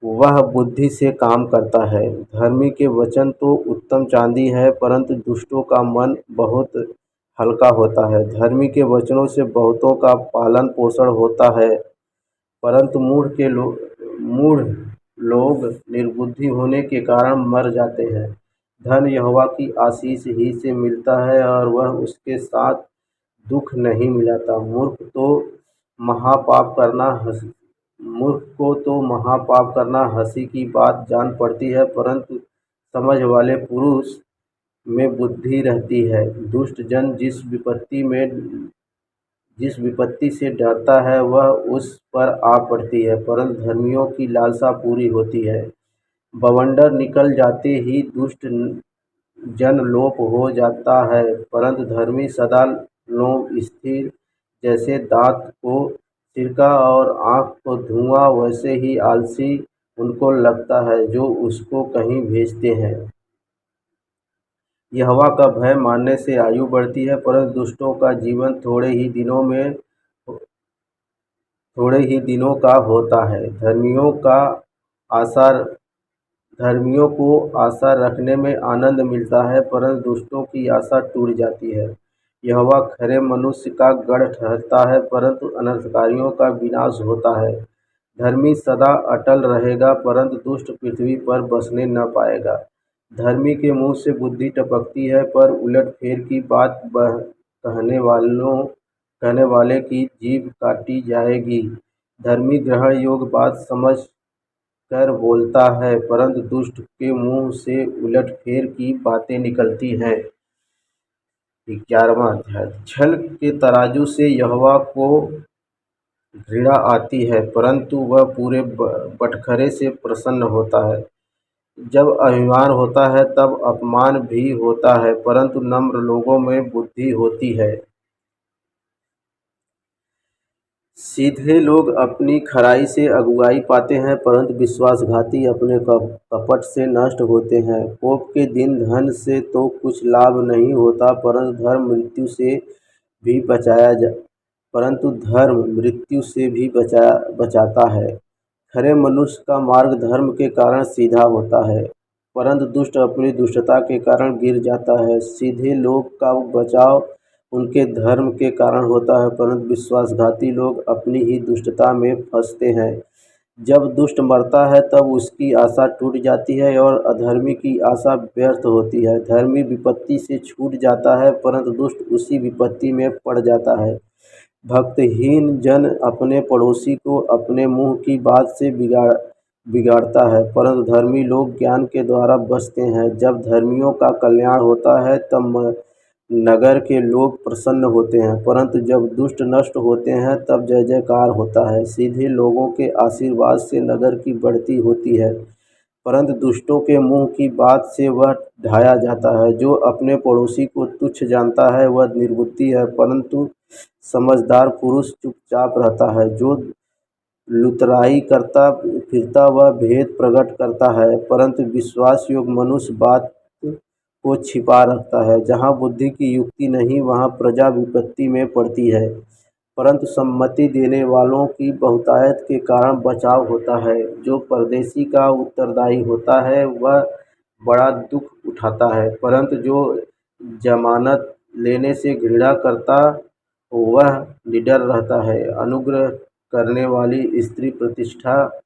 वह बुद्धि से काम करता है। धर्मी के वचन तो उत्तम चांदी है, परंतु दुष्टों का मन बहुत हल्का होता है। धर्मी के वचनों से बहुतों का पालन पोषण होता है, परंतु मूढ़ लोग निर्बुद्धि होने के कारण मर जाते हैं। धन यहोवा की आशीष ही से मिलता है और वह उसके साथ दुख नहीं मिलाता। महापाप करना हँस मूर्ख को तो महापाप करना हँसी की बात जान पड़ती है, परंतु समझ वाले पुरुष में बुद्धि रहती है। दुष्ट जन जिस विपत्ति से डरता है वह उस पर आ पड़ती है, परंतु धर्मियों की लालसा पूरी होती है। बवंडर निकल जाते ही दुष्ट जन लोप हो जाता है, परंतु धर्मी सदा लोभ स्थिर। जैसे दांत को सिरका और आँख को धुआं, वैसे ही आलसी उनको लगता है जो उसको कहीं भेजते हैं। यहोवा का भय मानने से आयु बढ़ती है, परंतु दुष्टों का जीवन थोड़े ही दिनों का होता है। आशा धर्मियों को आशा रखने में आनंद मिलता है, परंतु दुष्टों की आशा टूट जाती है। यहोवा खरे मनुष्य का गढ़ ठहरता है, परंतु अनर्थकारियों का विनाश होता है। धर्मी सदा अटल रहेगा, परंतु दुष्ट पृथ्वी पर बसने न पाएगा। धर्मी के मुंह से बुद्धि टपकती है, पर उलटफेर की बात कहने वाले की जीभ काटी जाएगी। धर्मी ग्रहण योग्य बात समझ कर बोलता है, परंतु दुष्ट के मुंह से उलटफेर की बातें निकलती हैं। 11वां अध्याय। छल के तराजू से यहोवा को घृणा आती है, परंतु वह पूरे बटखरे से प्रसन्न होता है। जब अभिमान होता है तब अपमान भी होता है, परंतु नम्र लोगों में बुद्धि होती है। सीधे लोग अपनी खराई से अगुआई पाते हैं, परंतु विश्वासघाती अपने कपट से नष्ट होते हैं। कोप के दिन धन से तो कुछ लाभ नहीं होता, परंतु धर्म मृत्यु से भी बचाता है। खरे मनुष्य का मार्ग धर्म के कारण सीधा होता है, परंतु दुष्ट अपनी दुष्टता के कारण गिर जाता है। सीधे लोग का बचाव उनके धर्म के कारण होता है, परंतु विश्वासघाती लोग अपनी ही दुष्टता में फंसते हैं। जब दुष्ट मरता है तब उसकी आशा टूट जाती है और अधर्मी की आशा व्यर्थ होती है। धर्मी विपत्ति से छूट जाता है, परंतु दुष्ट उसी विपत्ति में पड़ जाता है। भक्तहीन जन अपने पड़ोसी को अपने मुंह की बात से बिगाड़ता है, परंतु धर्मी लोग ज्ञान के द्वारा बचते हैं। जब धर्मियों का कल्याण होता है तब नगर के लोग प्रसन्न होते हैं, परंतु जब दुष्ट नष्ट होते हैं तब जय जयकार होता है। सीधे लोगों के आशीर्वाद से नगर की बढ़ती होती है, परंतु दुष्टों के मुंह की बात से वह ढाया जाता है। जो अपने पड़ोसी को तुच्छ जानता है वह निर्बुद्धि है, परंतु समझदार पुरुष चुपचाप रहता है। जो लुतराई करता फिरता वह भेद प्रकट करता है, परंतु विश्वास योग्य मनुष्य बात को छिपा रखता है। जहाँ बुद्धि की युक्ति नहीं वहाँ प्रजा विपत्ति में पड़ती है, परंतु सम्मति देने वालों की बहुतायत के कारण बचाव होता है। जो परदेशी का उत्तरदायी होता है वह बड़ा दुख उठाता है, परंतु जो जमानत लेने से घृणा करता वह निडर रहता है। अनुग्रह करने वाली स्त्री प्रतिष्ठा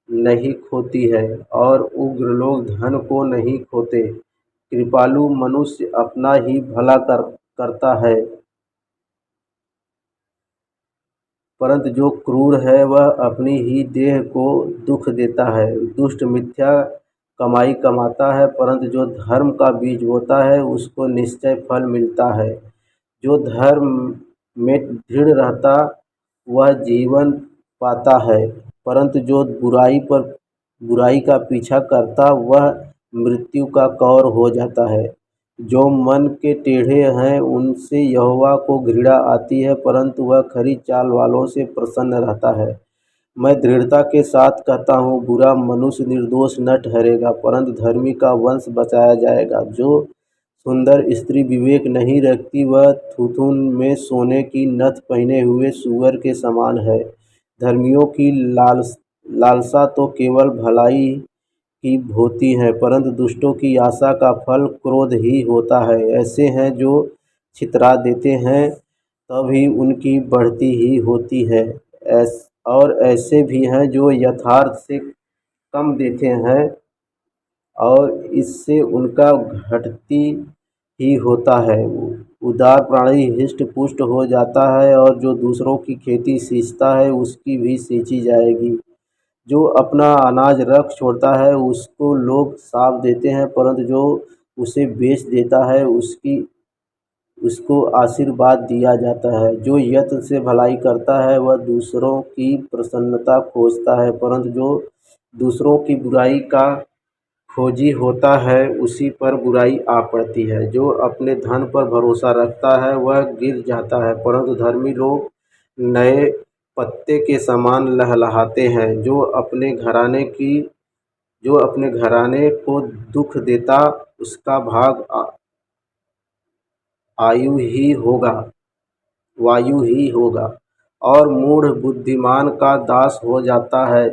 नहीं खोती है और उग्र लोग धन को नहीं खोते। कृपालु मनुष्य अपना ही भला करता है, परंतु जो क्रूर है वह अपनी ही देह को दुख देता है। दुष्ट मिथ्या कमाई कमाता है, परंतु जो धर्म का बीज बोता है उसको निश्चय फल मिलता है। जो धर्म में दृढ़ रहता वह जीवन पाता है, परंतु जो बुराई का पीछा करता वह मृत्यु का कौर हो जाता है। जो मन के टेढ़े हैं उनसे यहोवा को घृणा आती है, परंतु वह खरी चाल वालों से प्रसन्न रहता है। मैं दृढ़ता के साथ कहता हूँ, बुरा मनुष्य निर्दोष न ठहरेगा, परंतु धर्मी का वंश बचाया जाएगा। जो सुंदर स्त्री विवेक नहीं रखती वह थूथुन में सोने की नथ पहने हुए सूअर के समान है। धर्मियों की लालसा तो केवल भलाई की होती है, परंतु दुष्टों की आशा का फल क्रोध ही होता है। ऐसे हैं जो छितरा देते हैं तभी उनकी बढ़ती ही होती है, और ऐसे भी हैं जो यथार्थ से कम देते हैं और इससे उनका घटती ही होता है। उदार प्राणी हिष्ट पुष्ट हो जाता है और जो दूसरों की खेती सींचता है उसकी भी सींची जाएगी। जो अपना अनाज रख छोड़ता है उसको लोग साफ देते हैं, परंतु जो उसे बेच देता है उसको आशीर्वाद दिया जाता है। जो यत्न से भलाई करता है वह दूसरों की प्रसन्नता खोजता है, परंतु जो दूसरों की बुराई का खोजी होता है उसी पर बुराई आ पड़ती है। जो अपने धन पर भरोसा रखता है वह गिर जाता है, परंतु धर्मी लोग नए पत्ते के समान लहलहाते हैं। जो अपने घराने को दुख देता उसका भाग वायु ही होगा और मूढ़ बुद्धिमान का दास हो जाता है।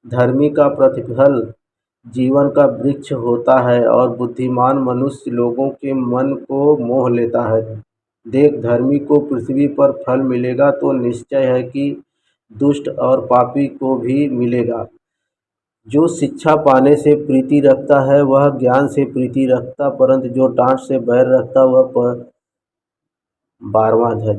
धर्मी का प्रतिफल जीवन का वृक्ष होता है और बुद्धिमान मनुष्य लोगों के मन को मोह लेता है। देख, धर्मी को पृथ्वी पर फल मिलेगा तो निश्चय है कि दुष्ट और पापी को भी मिलेगा। जो शिक्षा पाने से प्रीति रखता है वह ज्ञान से प्रीति रखता, परंतु जो डांट से बैर रखता वह 12वां है।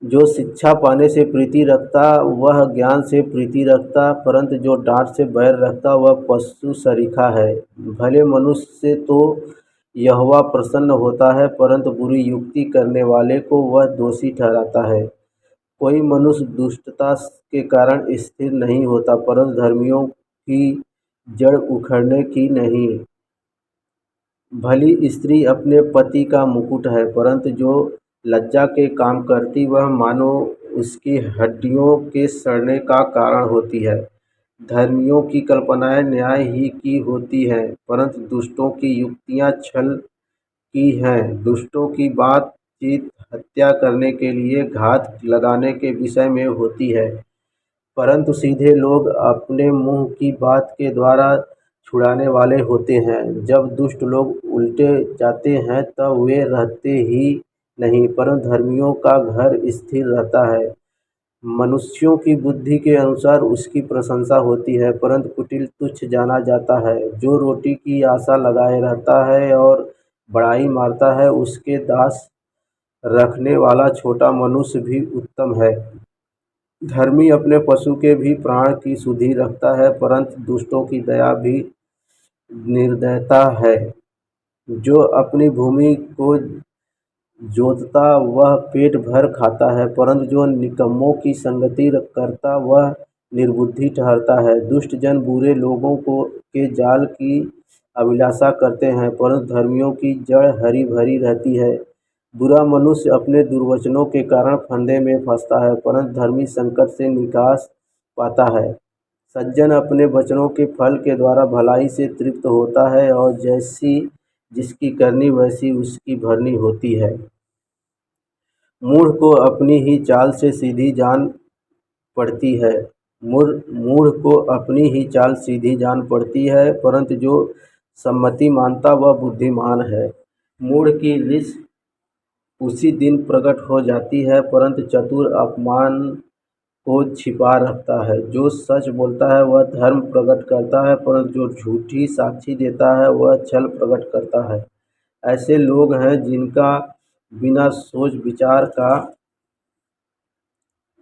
जो शिक्षा पाने से प्रीति रखता वह ज्ञान से प्रीति रखता, परंतु जो डांट से बैर रखता वह पशु सरीखा है। भले मनुष्य से तो यहोवा प्रसन्न होता है, परंतु बुरी युक्ति करने वाले को वह दोषी ठहराता है। कोई मनुष्य दुष्टता के कारण स्थिर नहीं होता, परंतु धर्मियों की जड़ उखड़ने की नहीं। भली स्त्री अपने पति का मुकुट है, परंतु जो लज्जा के काम करती वह मानो उसकी हड्डियों के सड़ने का कारण होती है। धर्मियों की कल्पनाएं न्याय ही की होती हैं, परंतु दुष्टों की युक्तियां छल की हैं। दुष्टों की बातचीत हत्या करने के लिए घात लगाने के विषय में होती है, परंतु सीधे लोग अपने मुंह की बात के द्वारा छुड़ाने वाले होते हैं। जब दुष्ट लोग उलटे जाते हैं तब वे रहते ही नहीं, परंतु धर्मियों का घर स्थिर रहता है। मनुष्यों की बुद्धि के अनुसार उसकी प्रशंसा होती है, परंतु कुटिल तुच्छ जाना जाता है। जो रोटी की आशा लगाए रहता है और बड़ाई मारता है उसके दास रखने वाला छोटा मनुष्य भी उत्तम है। धर्मी अपने पशु के भी प्राण की सुधि रखता है, परंतु दुष्टों की दया भी निर्दयता है। जो अपनी भूमि को जोतता वह पेट भर खाता है, परंतु जो निकम्मों की संगति करता वह निर्बुद्धि ठहरता है। दुष्ट जन बुरे लोगों के जाल की अभिलाषा करते हैं, परंतु धर्मियों की जड़ हरी भरी रहती है। बुरा मनुष्य अपने दुर्वचनों के कारण फंदे में फंसता है, परंतु धर्मी संकट से निकास पाता है। सज्जन अपने वचनों के फल के द्वारा भलाई से तृप्त होता है और जैसी जिसकी करनी वैसी उसकी भरनी होती है। मूढ़ को अपनी ही चाल से सीधी जान पड़ती है मूढ़ को अपनी ही चाल सीधी जान पड़ती है, परंतु जो सम्मति मानता वह बुद्धिमान है। मूढ़ की रिस उसी दिन प्रकट हो जाती है, परंतु चतुर अपमान को छिपा रखता है। जो सच बोलता है वह धर्म प्रकट करता है, परंतु जो झूठी साक्षी देता है वह छल प्रकट करता है। ऐसे लोग हैं जिनका बिना सोच विचार का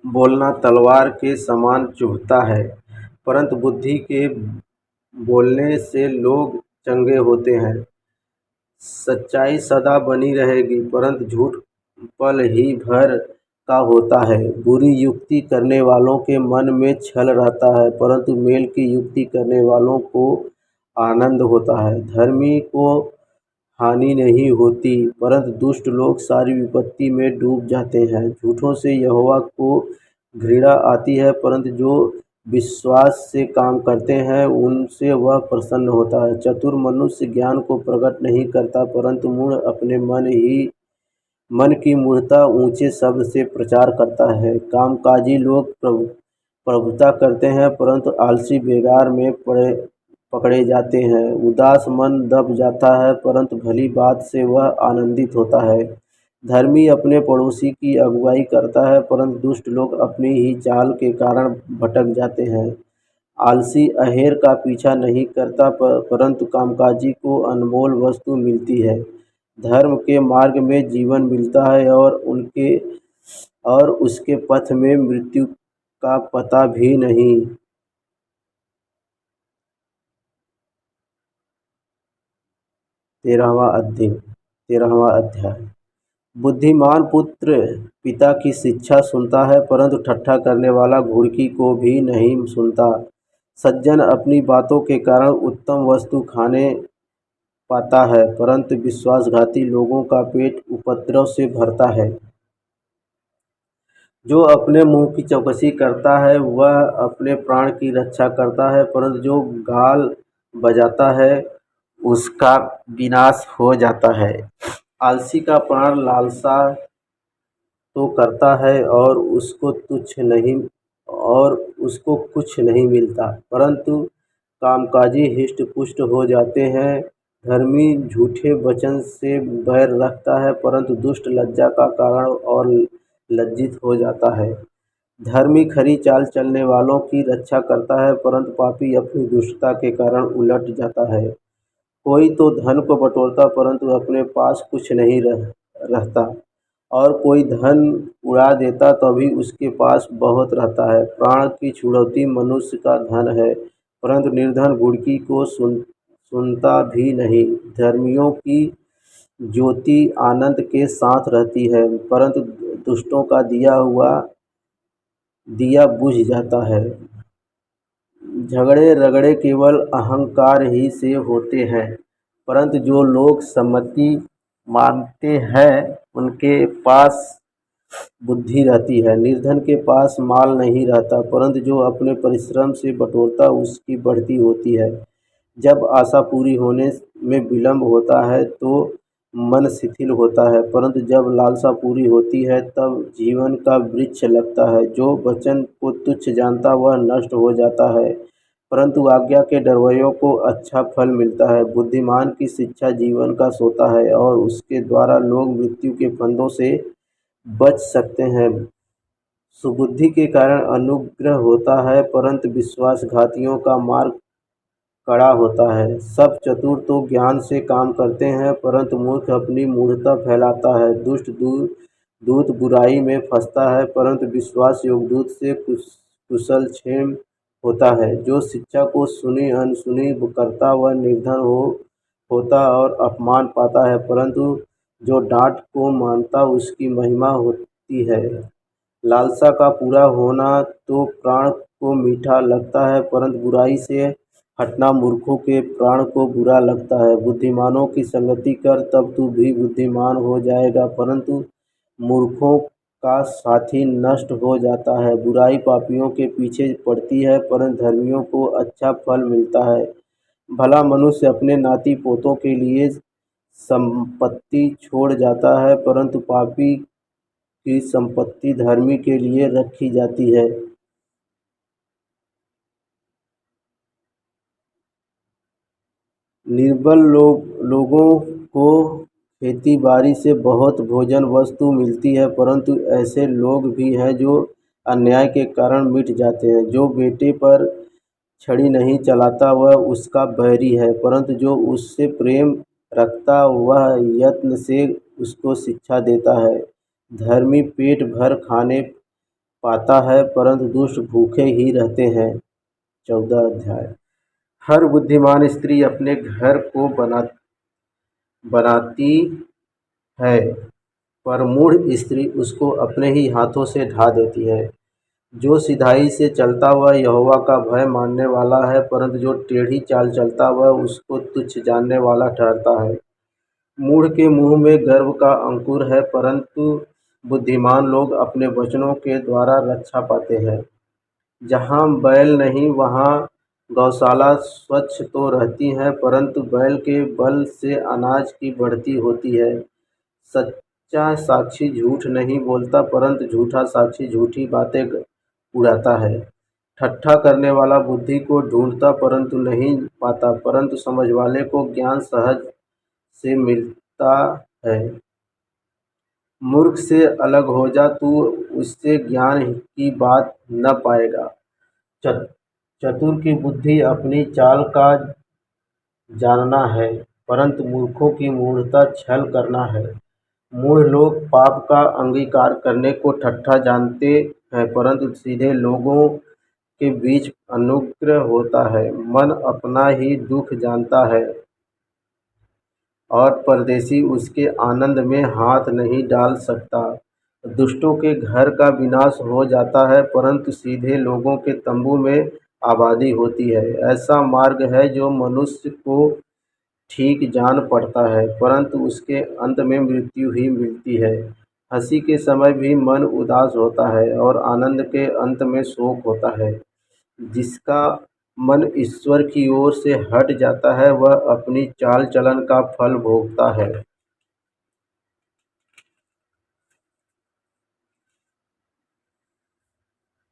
बोलना तलवार के समान चुभता है, परंतु बुद्धि के बोलने से लोग चंगे होते हैं। सच्चाई सदा बनी रहेगी, परंतु झूठ पल ही भर का होता है। बुरी युक्ति करने वालों के मन में छल रहता है, परंतु मेल की युक्ति करने वालों को आनंद होता है। धर्मी को हानि नहीं होती, परंतु दुष्ट लोग सारी विपत्ति में डूब जाते हैं। झूठों से यहोवा को घृणा आती है, परंतु जो विश्वास से काम करते हैं उनसे वह प्रसन्न होता है। चतुर मनुष्य ज्ञान को प्रकट नहीं करता, परंतु मूढ़ अपने मन की मूढ़ता ऊंचे शब्द से प्रचार करता है। कामकाजी लोग प्रभुता करते हैं, परंतु आलसी बेगार में पकड़े जाते हैं। उदास मन दब जाता है, परंतु भली बात से वह आनंदित होता है। धर्मी अपने पड़ोसी की अगुवाई करता है, परंतु दुष्ट लोग अपनी ही चाल के कारण भटक जाते हैं। आलसी अहेर का पीछा नहीं करता, परंतु कामकाजी को अनमोल वस्तु मिलती है। धर्म के मार्ग में जीवन मिलता है और उसके पथ में मृत्यु का पता भी नहीं। 13वां अध्याय। बुद्धिमान पुत्र पिता की शिक्षा सुनता है, परंतु ठट्ठा करने वाला घुड़की को भी नहीं सुनता। सज्जन अपनी बातों के कारण उत्तम वस्तु खाने पाता है, परंतु विश्वासघाती लोगों का पेट उपद्रव से भरता है। जो अपने मुंह की चौकसी करता है वह अपने प्राण की रक्षा करता है, परंतु जो गाल बजाता है उसका विनाश हो जाता है। आलसी का प्राण लालसा तो करता है और उसको कुछ नहीं मिलता, परंतु कामकाजी हिष्ट पुष्ट हो जाते हैं। धर्मी झूठे वचन से बैर रखता है, परंतु दुष्ट लज्जा का कारण और लज्जित हो जाता है। धर्मी खरी चाल चलने वालों की रक्षा करता है, परंतु पापी अपनी दुष्टता के कारण उलट जाता है। कोई तो धन को बटोरता, परंतु अपने पास कुछ नहीं रहता, और कोई धन उड़ा देता तो भी उसके पास बहुत रहता है। प्राण की छुड़ौती मनुष्य का धन है, परंतु निर्धन घुड़की को सुनता भी नहीं। धर्मियों की ज्योति आनंद के साथ रहती है, परंतु दुष्टों का दिया बुझ जाता है। झगड़े रगड़े केवल अहंकार ही से होते हैं, परंतु जो लोग सम्मति मानते हैं उनके पास बुद्धि रहती है। निर्धन के पास माल नहीं रहता, परंतु जो अपने परिश्रम से बटोरता उसकी बढ़ती होती है। जब आशा पूरी होने में विलंब होता है तो मन शिथिल होता है, परंतु जब लालसा पूरी होती है तब जीवन का वृक्ष लगता है। जो वचन को तुच्छ जानता वह नष्ट हो जाता है, परंतु आज्ञा के डरवैयों को अच्छा फल मिलता है। बुद्धिमान की शिक्षा जीवन का सोता है, और उसके द्वारा लोग मृत्यु के फंदों से बच सकते हैं। सुबुद्धि के कारण अनुग्रह होता है, परंतु विश्वासघातियों का मार्ग कड़ा होता है। सब चतुर तो ज्ञान से काम करते हैं, परंतु मूर्ख अपनी मूढ़ता फैलाता है। दुष्ट दूत बुराई में फंसता है, परंतु विश्वास योग दूत से कुशल क्षेम होता है। जो शिक्षा को सुनी अनसुनी करता वह निर्धन होता और अपमान पाता है, परंतु जो डांट को मानता उसकी महिमा होती है। लालसा का पूरा होना तो प्राण को मीठा लगता है, परंतु बुराई से हटना मूर्खों के प्राण को बुरा लगता है। बुद्धिमानों की संगति कर, तब तू भी बुद्धिमान हो जाएगा, परंतु मूर्खों का साथी नष्ट हो जाता है। बुराई पापियों के पीछे पड़ती है, परंतु धर्मियों को अच्छा फल मिलता है। भला मनुष्य अपने नाती पोतों के लिए संपत्ति छोड़ जाता है, परंतु पापी की संपत्ति धर्मी के लिए रखी जाती है। निर्बल लोगों को खेती बाड़ी से बहुत भोजन वस्तु मिलती है, परंतु ऐसे लोग भी हैं जो अन्याय के कारण मिट जाते हैं। जो बेटे पर छड़ी नहीं चलाता वह उसका बैरी है, परंतु जो उससे प्रेम रखता वह यत्न से उसको शिक्षा देता है। धर्मी पेट भर खाने पाता है, परंतु दुष्ट भूखे ही रहते हैं। 14 अध्याय। हर बुद्धिमान स्त्री अपने घर को बनाती है, पर मूढ़ स्त्री उसको अपने ही हाथों से ढा देती है। जो सिधाई से चलता वह यहोवा का भय मानने वाला है, परंतु जो टेढ़ी चाल चलता वह उसको तुच्छ जानने वाला ठहरता है। मूढ़ के मुंह में गर्व का अंकुर है, परंतु बुद्धिमान लोग अपने वचनों के द्वारा रक्षा पाते हैं। जहाँ बैल नहीं वहाँ गौशाला स्वच्छ तो रहती है, परंतु बैल के बल से अनाज की बढ़ती होती है। सच्चा साक्षी झूठ नहीं बोलता, परंतु झूठा साक्षी झूठी बातें उड़ाता है। ठट्ठा करने वाला बुद्धि को ढूंढता परंतु नहीं पाता, परंतु समझ वाले को ज्ञान सहज से मिलता है। मूर्ख से अलग हो जा तू, उससे ज्ञान की बात न पाएगा। चत चतुर की बुद्धि अपनी चाल का जानना है, परंतु मूर्खों की मूढ़ता छल करना है। मूढ़ लोग पाप का अंगीकार करने को ठट्ठा जानते हैं, परंतु सीधे लोगों के बीच अनुग्रह होता है। मन अपना ही दुख जानता है और परदेशी उसके आनंद में हाथ नहीं डाल सकता। दुष्टों के घर का विनाश हो जाता है, परंतु सीधे लोगों के तंबू में आबादी होती है। ऐसा मार्ग है जो मनुष्य को ठीक जान पड़ता है, परंतु उसके अंत में मृत्यु ही मिलती है। हंसी के समय भी मन उदास होता है और आनंद के अंत में शोक होता है। जिसका मन ईश्वर की ओर से हट जाता है, वह अपनी चाल चलन का फल भोगता है।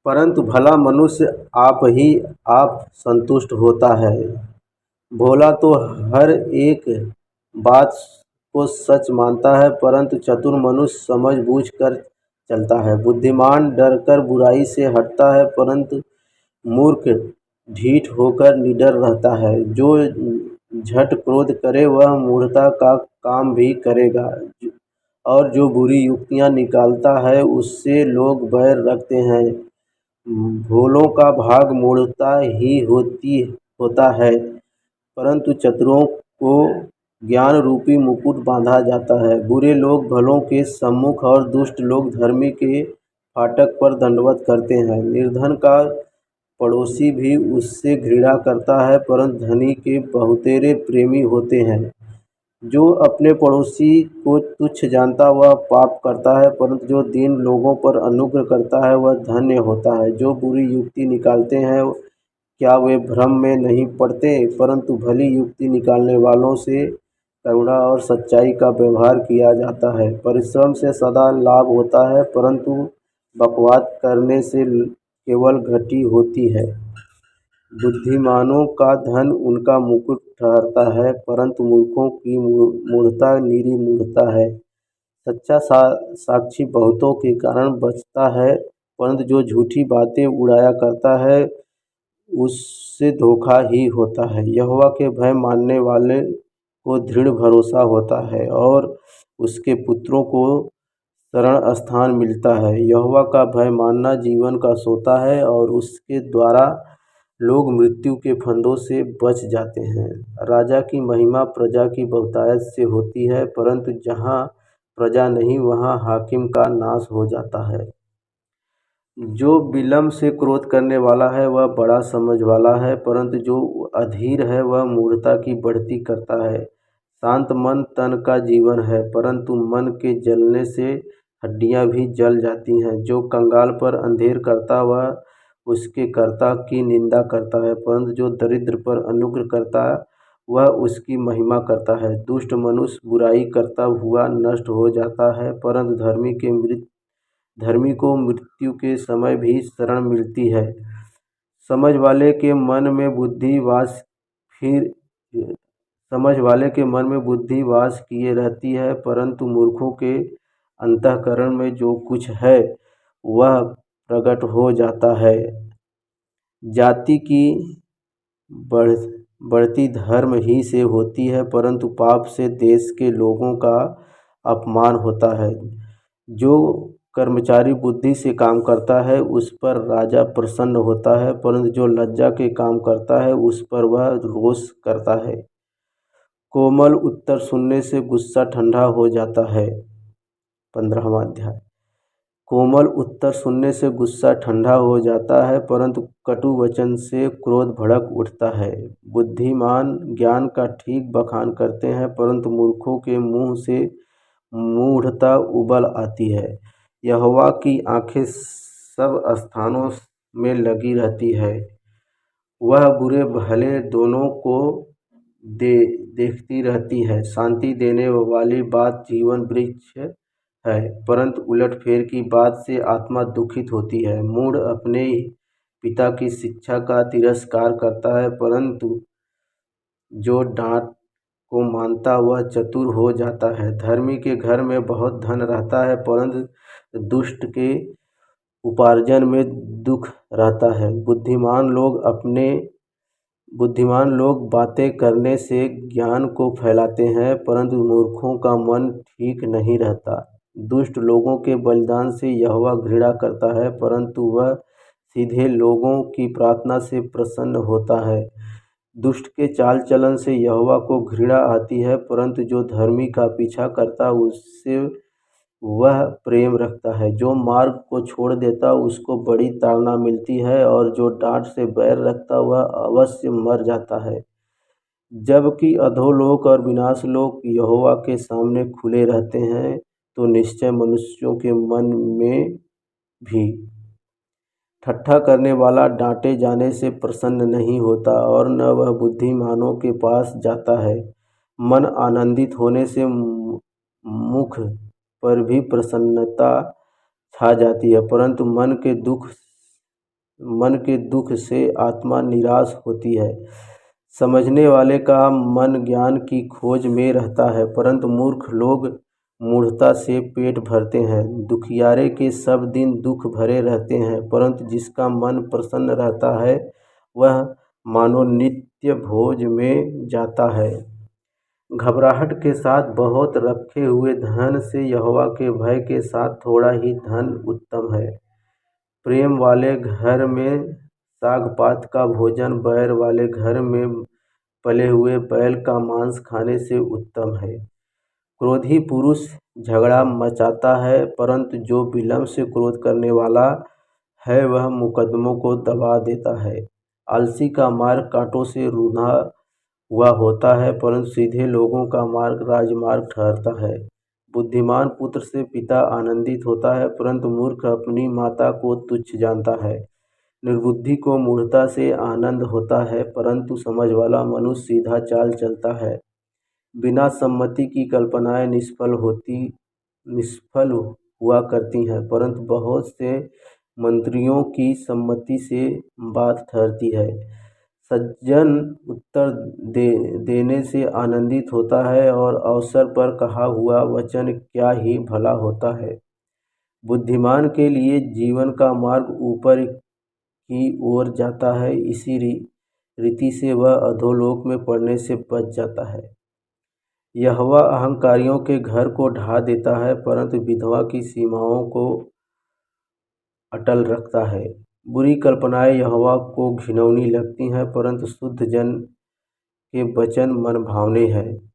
परंतु भला मनुष्य आप ही आप संतुष्ट होता है। भोला तो हर एक बात को सच मानता है, परंतु चतुर मनुष्य समझ बूझ कर चलता है। बुद्धिमान डरकर बुराई से हटता है, परंतु मूर्ख ढीठ होकर निडर रहता है। जो झट क्रोध करे वह मूढ़ता का काम भी करेगा, और जो बुरी युक्तियाँ निकालता है उससे लोग बैर रखते हैं। भोलों का भाग मूढ़ता ही होता है, परंतु चतुरों को ज्ञान रूपी मुकुट बांधा जाता है। बुरे लोग भलों के सम्मुख और दुष्ट लोग धर्मी के फाटक पर दंडवत करते हैं। निर्धन का पड़ोसी भी उससे घृणा करता है, परंतु धनी के बहुतेरे प्रेमी होते हैं। जो अपने पड़ोसी को तुच्छ जानता वह पाप करता है, परंतु जो दीन लोगों पर अनुग्रह करता है वह धन्य होता है। जो बुरी युक्ति निकालते हैं क्या वे भ्रम में नहीं पड़ते, परंतु भली युक्ति निकालने वालों से करुणा और सच्चाई का व्यवहार किया जाता है। परिश्रम से सदा लाभ होता है, परंतु बकवाद करने से केवल घटी होती है। बुद्धिमानों का धन उनका मुकुट ठहरता है, परंतु मूर्खों की मूढ़ता निरी मूढ़ता है। सच्चा साक्षी बहुतों के कारण बचता है, परंतु जो झूठी बातें उड़ाया करता है उससे धोखा ही होता है। यहोवा के भय मानने वाले को दृढ़ भरोसा होता है और उसके पुत्रों को शरण स्थान मिलता है। यहोवा का भय मानना जीवन का सोता है और उसके द्वारा लोग मृत्यु के फंदों से बच जाते हैं। राजा की महिमा प्रजा की बहुतायत से होती है, परंतु जहाँ प्रजा नहीं वहाँ हाकिम का नाश हो जाता है। जो विलम्ब से क्रोध करने वाला है वह बड़ा समझ वाला है, परंतु जो अधीर है वह मूढ़ता की बढ़ती करता है। शांत मन तन का जीवन है, परंतु मन के जलने से हड्डियां भी जल जाती हैं। जो कंगाल पर अंधेर करता वह उसके कर्ता की निंदा करता है, परंतु जो दरिद्र पर अनुग्रह करता वह उसकी महिमा करता है। दुष्ट मनुष्य बुराई करता हुआ नष्ट हो जाता है, परंतु धर्मी को मृत्यु के समय भी शरण मिलती है। समझ वाले के मन में बुद्धि वास फिर समझ वाले के मन में बुद्धि वास किए रहती है, परंतु मूर्खों के अंतःकरण में जो कुछ है वह प्रकट हो जाता है। जाति की बढ़ बढ़ती धर्म ही से होती है, परंतु पाप से देश के लोगों का अपमान होता है। जो कर्मचारी बुद्धि से काम करता है उस पर राजा प्रसन्न होता है, परंतु जो लज्जा के काम करता है उस पर वह रोष करता है। कोमल उत्तर सुनने से गुस्सा ठंडा हो जाता है। 15वां अध्याय। कोमल उत्तर सुनने से गुस्सा ठंडा हो जाता है, परंतु कटु वचन से क्रोध भड़क उठता है। बुद्धिमान ज्ञान का ठीक बखान करते हैं, परंतु मूर्खों के मुंह से मूढ़ता उबल आती है। यहोवा की आंखें सब स्थानों में लगी रहती है, वह बुरे भले दोनों को देखती रहती है। शांति देने वाली बात जीवन वृक्ष है, परंतु उलटफेर की बात से आत्मा दुखित होती है। मूढ़ अपने पिता की शिक्षा का तिरस्कार करता है, परंतु जो डांट को मानता वह चतुर हो जाता है। धर्मी के घर में बहुत धन रहता है, परंतु दुष्ट के उपार्जन में दुख रहता है। बुद्धिमान लोग बातें करने से ज्ञान को फैलाते हैं, परंतु मूर्खों का मन ठीक नहीं रहता। दुष्ट लोगों के बलिदान से यहोवा घृणा करता है, परंतु वह सीधे लोगों की प्रार्थना से प्रसन्न होता है। दुष्ट के चाल चलन से यहोवा को घृणा आती है, परंतु जो धर्मी का पीछा करता उससे वह प्रेम रखता है। जो मार्ग को छोड़ देता उसको बड़ी ताड़ना मिलती है, और जो डांट से बैर रखता वह अवश्य मर जाता है। जबकि अधोलोक और विनाशलोक यहोवा के सामने खुले रहते हैं, तो निश्चय मनुष्यों के मन में भी। ठट्ठा करने वाला डांटे जाने से प्रसन्न नहीं होता, और न वह बुद्धिमानों के पास जाता है। मन आनंदित होने से मुख पर भी प्रसन्नता छा जाती है, परंतु मन के दुख से आत्मा निराश होती है। समझने वाले का मन ज्ञान की खोज में रहता है, परंतु मूर्ख लोग मूढ़ता से पेट भरते हैं। दुखियारे के सब दिन दुख भरे रहते हैं, परंतु जिसका मन प्रसन्न रहता है वह मानो नित्य भोज में जाता है। घबराहट के साथ बहुत रखे हुए धन से यहोवा के भय के साथ थोड़ा ही धन उत्तम है। प्रेम वाले घर में साग-पात का भोजन बैर वाले घर में पले हुए बैल का मांस खाने से उत्तम है। क्रोधी पुरुष झगड़ा मचाता है, परंतु जो विलम्ब से क्रोध करने वाला है वह मुकद्दमों को दबा देता है। आलसी का मार्ग कांटों से रुंधा हुआ होता है, परंतु सीधे लोगों का मार्ग राजमार्ग ठहरता है। बुद्धिमान पुत्र से पिता आनंदित होता है, परंतु मूर्ख अपनी माता को तुच्छ जानता है। निर्बुद्धि को मूढ़ता से आनंद होता है, परंतु समझ वाला मनुष्य सीधा चाल चलता है। बिना सम्मति की कल्पनाएं निष्फल हुआ करती हैं, परंतु बहुत से मंत्रियों की सम्मति से बात ठहरती है। सज्जन उत्तर देने से आनंदित होता है, और अवसर पर कहा हुआ वचन क्या ही भला होता है। बुद्धिमान के लिए जीवन का मार्ग ऊपर की ओर जाता है, इसी रीति से वह अधोलोक में पड़ने से बच जाता है। यहोवा अहंकारियों के घर को ढा देता है, परंतु विधवा की सीमाओं को अटल रखता है। बुरी कल्पनाएं यहोवा को घिनौनी लगती हैं, परंतु शुद्ध जन के वचन मन भावने हैं।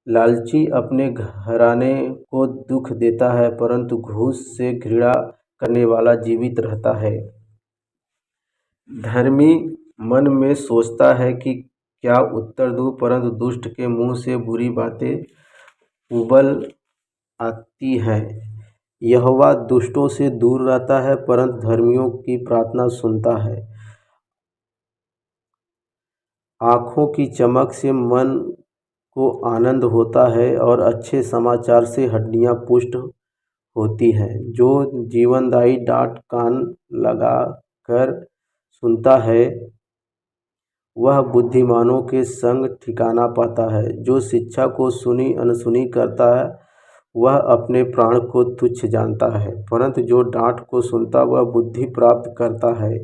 लालची अपने घराने को दुख देता है, परंतु घूस से घृणा करने वाला जीवित रहता है। धर्मी मन में सोचता है कि क्या उत्तर दूं, परंतु दुष्ट के मुंह से बुरी बातें उबल आती हैं। यहोवा दुष्टों से दूर रहता है, परंतु धर्मियों की प्रार्थना सुनता है। आँखों की चमक से मन को आनंद होता है, और अच्छे समाचार से हड्डियाँ पुष्ट होती हैं। जो जीवनदायी डांट कान लगा कर सुनता है वह बुद्धिमानों के संग ठिकाना पाता है। जो शिक्षा को सुनी अनसुनी करता है वह अपने प्राण को तुच्छ जानता है, परंतु जो डांट को सुनता वह बुद्धि प्राप्त करता है।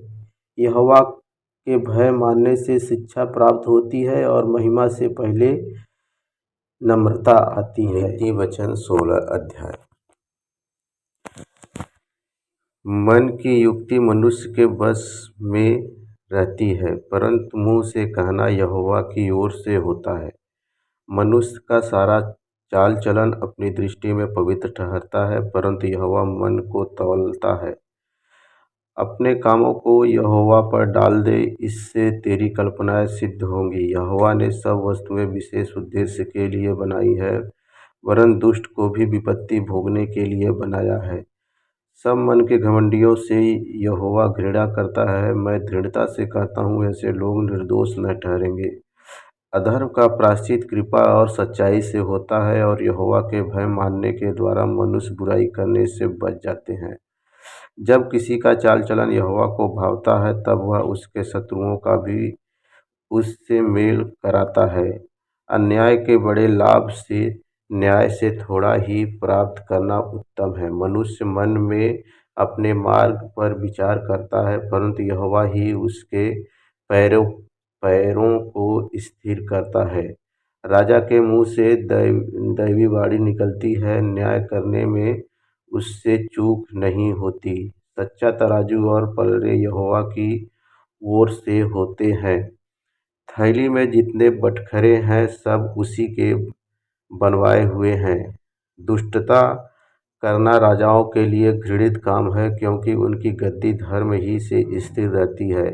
यहोवा के भय मानने से शिक्षा प्राप्त होती है, और महिमा से पहले नम्रता आती है। नीति वचन 16 अध्याय। मन की युक्ति मनुष्य के वश में रहती है, परंतु मुंह से कहना यहोवा की ओर से होता है। मनुष्य का सारा चाल चलन अपनी दृष्टि में पवित्र ठहरता है, परंतु यहोवा मन को तौलता है। अपने कामों को यहोवा पर डाल दे, इससे तेरी कल्पनाएं सिद्ध होंगी। यहोवा ने सब वस्तुएं विशेष उद्देश्य के लिए बनाई है, वरन दुष्ट को भी विपत्ति भोगने के लिए बनाया है। सब मन के घमंडियों से यहोवा घृणा करता है। मैं दृढ़ता से कहता हूँ, ऐसे लोग निर्दोष न ठहरेंगे। अधर्म का प्रायश्चित कृपा और सच्चाई से होता है, और यहोवा के भय मानने के द्वारा मनुष्य बुराई करने से बच जाते हैं। जब किसी का चाल चलन यहोवा को भावता है तब वह उसके शत्रुओं का भी उससे मेल कराता है। अन्याय के बड़े लाभ से न्याय से थोड़ा ही प्राप्त करना उत्तम है। मनुष्य मन में अपने मार्ग पर विचार करता है, परंतु यहोवा ही उसके पैरों पैरों को स्थिर करता है। राजा के मुंह से दैवी वाणी निकलती है, न्याय करने में उससे चूक नहीं होती। सच्चा तराजू और पलड़े यहोवा की ओर से होते हैं। थैली में जितने बटखरे हैं सब उसी के बनवाए हुए हैं। दुष्टता करना राजाओं के लिए घृणित काम है, क्योंकि उनकी गद्दी धर्म ही से स्थिर रहती है।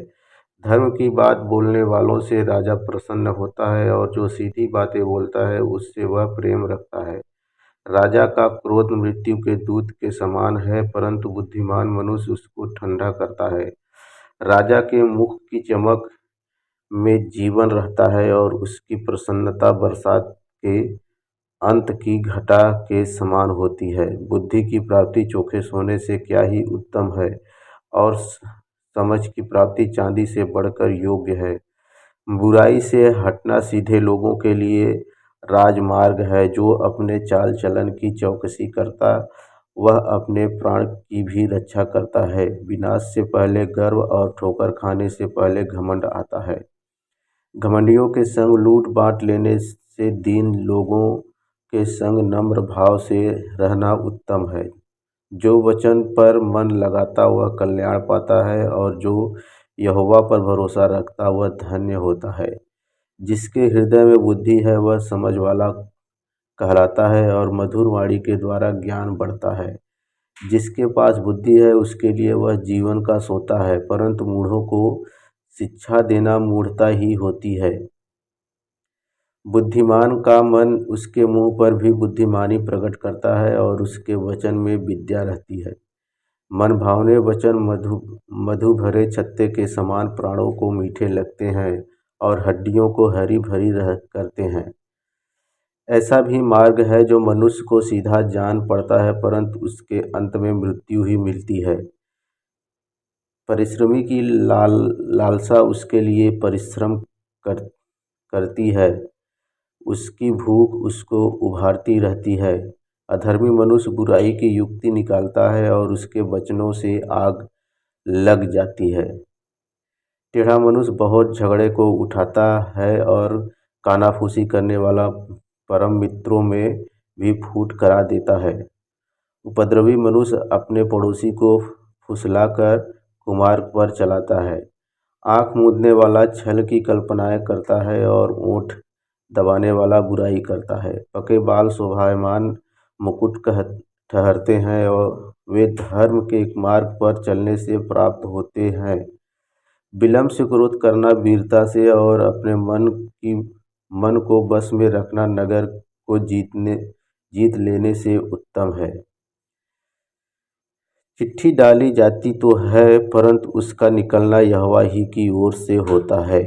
धर्म की बात बोलने वालों से राजा प्रसन्न होता है, और जो सीधी बातें बोलता है उससे वह प्रेम रखता है। राजा का क्रोध मृत्यु के दूत के समान है, परंतु बुद्धिमान मनुष्य उसको ठंडा करता है। राजा के मुख की चमक में जीवन रहता है, और उसकी प्रसन्नता बरसात के अंत की घटा के समान होती है। बुद्धि की प्राप्ति चोखे सोने से क्या ही उत्तम है, और समझ की प्राप्ति चांदी से बढ़कर योग्य है। बुराई से हटना सीधे लोगों के लिए राजमार्ग है। जो अपने चाल चलन की चौकसी करता वह अपने प्राण की भी रक्षा करता है। विनाश से पहले गर्व और ठोकर खाने से पहले घमंड आता है। घमंडियों के संग लूट बांट लेने से दीन लोगों के संग नम्र भाव से रहना उत्तम है। जो वचन पर मन लगाता वह कल्याण पाता है, और जो यहोवा पर भरोसा रखता वह धन्य होता है। जिसके हृदय में बुद्धि है वह समझ वाला कहलाता है, और मधुर वाणी के द्वारा ज्ञान बढ़ता है। जिसके पास बुद्धि है उसके लिए वह जीवन का सोता है, परंतु मूढ़ों को शिक्षा देना मूढ़ता ही होती है। बुद्धिमान का मन उसके मुंह पर भी बुद्धिमानी प्रकट करता है, और उसके वचन में विद्या रहती है। मन भावने वचन मधु मधु भरे छत्ते के समान प्राणों को मीठे लगते हैं, और हड्डियों को हरी भरी रह करते हैं। ऐसा भी मार्ग है जो मनुष्य को सीधा जान पड़ता है, परंतु उसके अंत में मृत्यु ही मिलती है। परिश्रमी की लालसा उसके लिए परिश्रम कर करती है, उसकी भूख उसको उभारती रहती है। अधर्मी मनुष्य बुराई की युक्ति निकालता है, और उसके वचनों से आग लग जाती है। टेढ़ा मनुष्य बहुत झगड़े को उठाता है, और कानाफूसी करने वाला परम मित्रों में भी फूट करा देता है। उपद्रवी मनुष्य अपने पड़ोसी को फुसलाकर कुमार्ग पर चलाता है। आँख मूंदने वाला छल की कल्पनाएं करता है, और ओंठ दबाने वाला बुराई करता है। पके बाल शोभायमान मुकुट कह ठहरते हैं, और वे धर्म के मार्ग पर चलने से प्राप्त होते हैं। विलम्ब से क्रोध करना वीरता से, और अपने मन को बस में रखना नगर को जीत लेने से उत्तम है। चिट्ठी डाली जाती तो है, परंतु उसका निकलना यहोवा ही की ओर से होता है।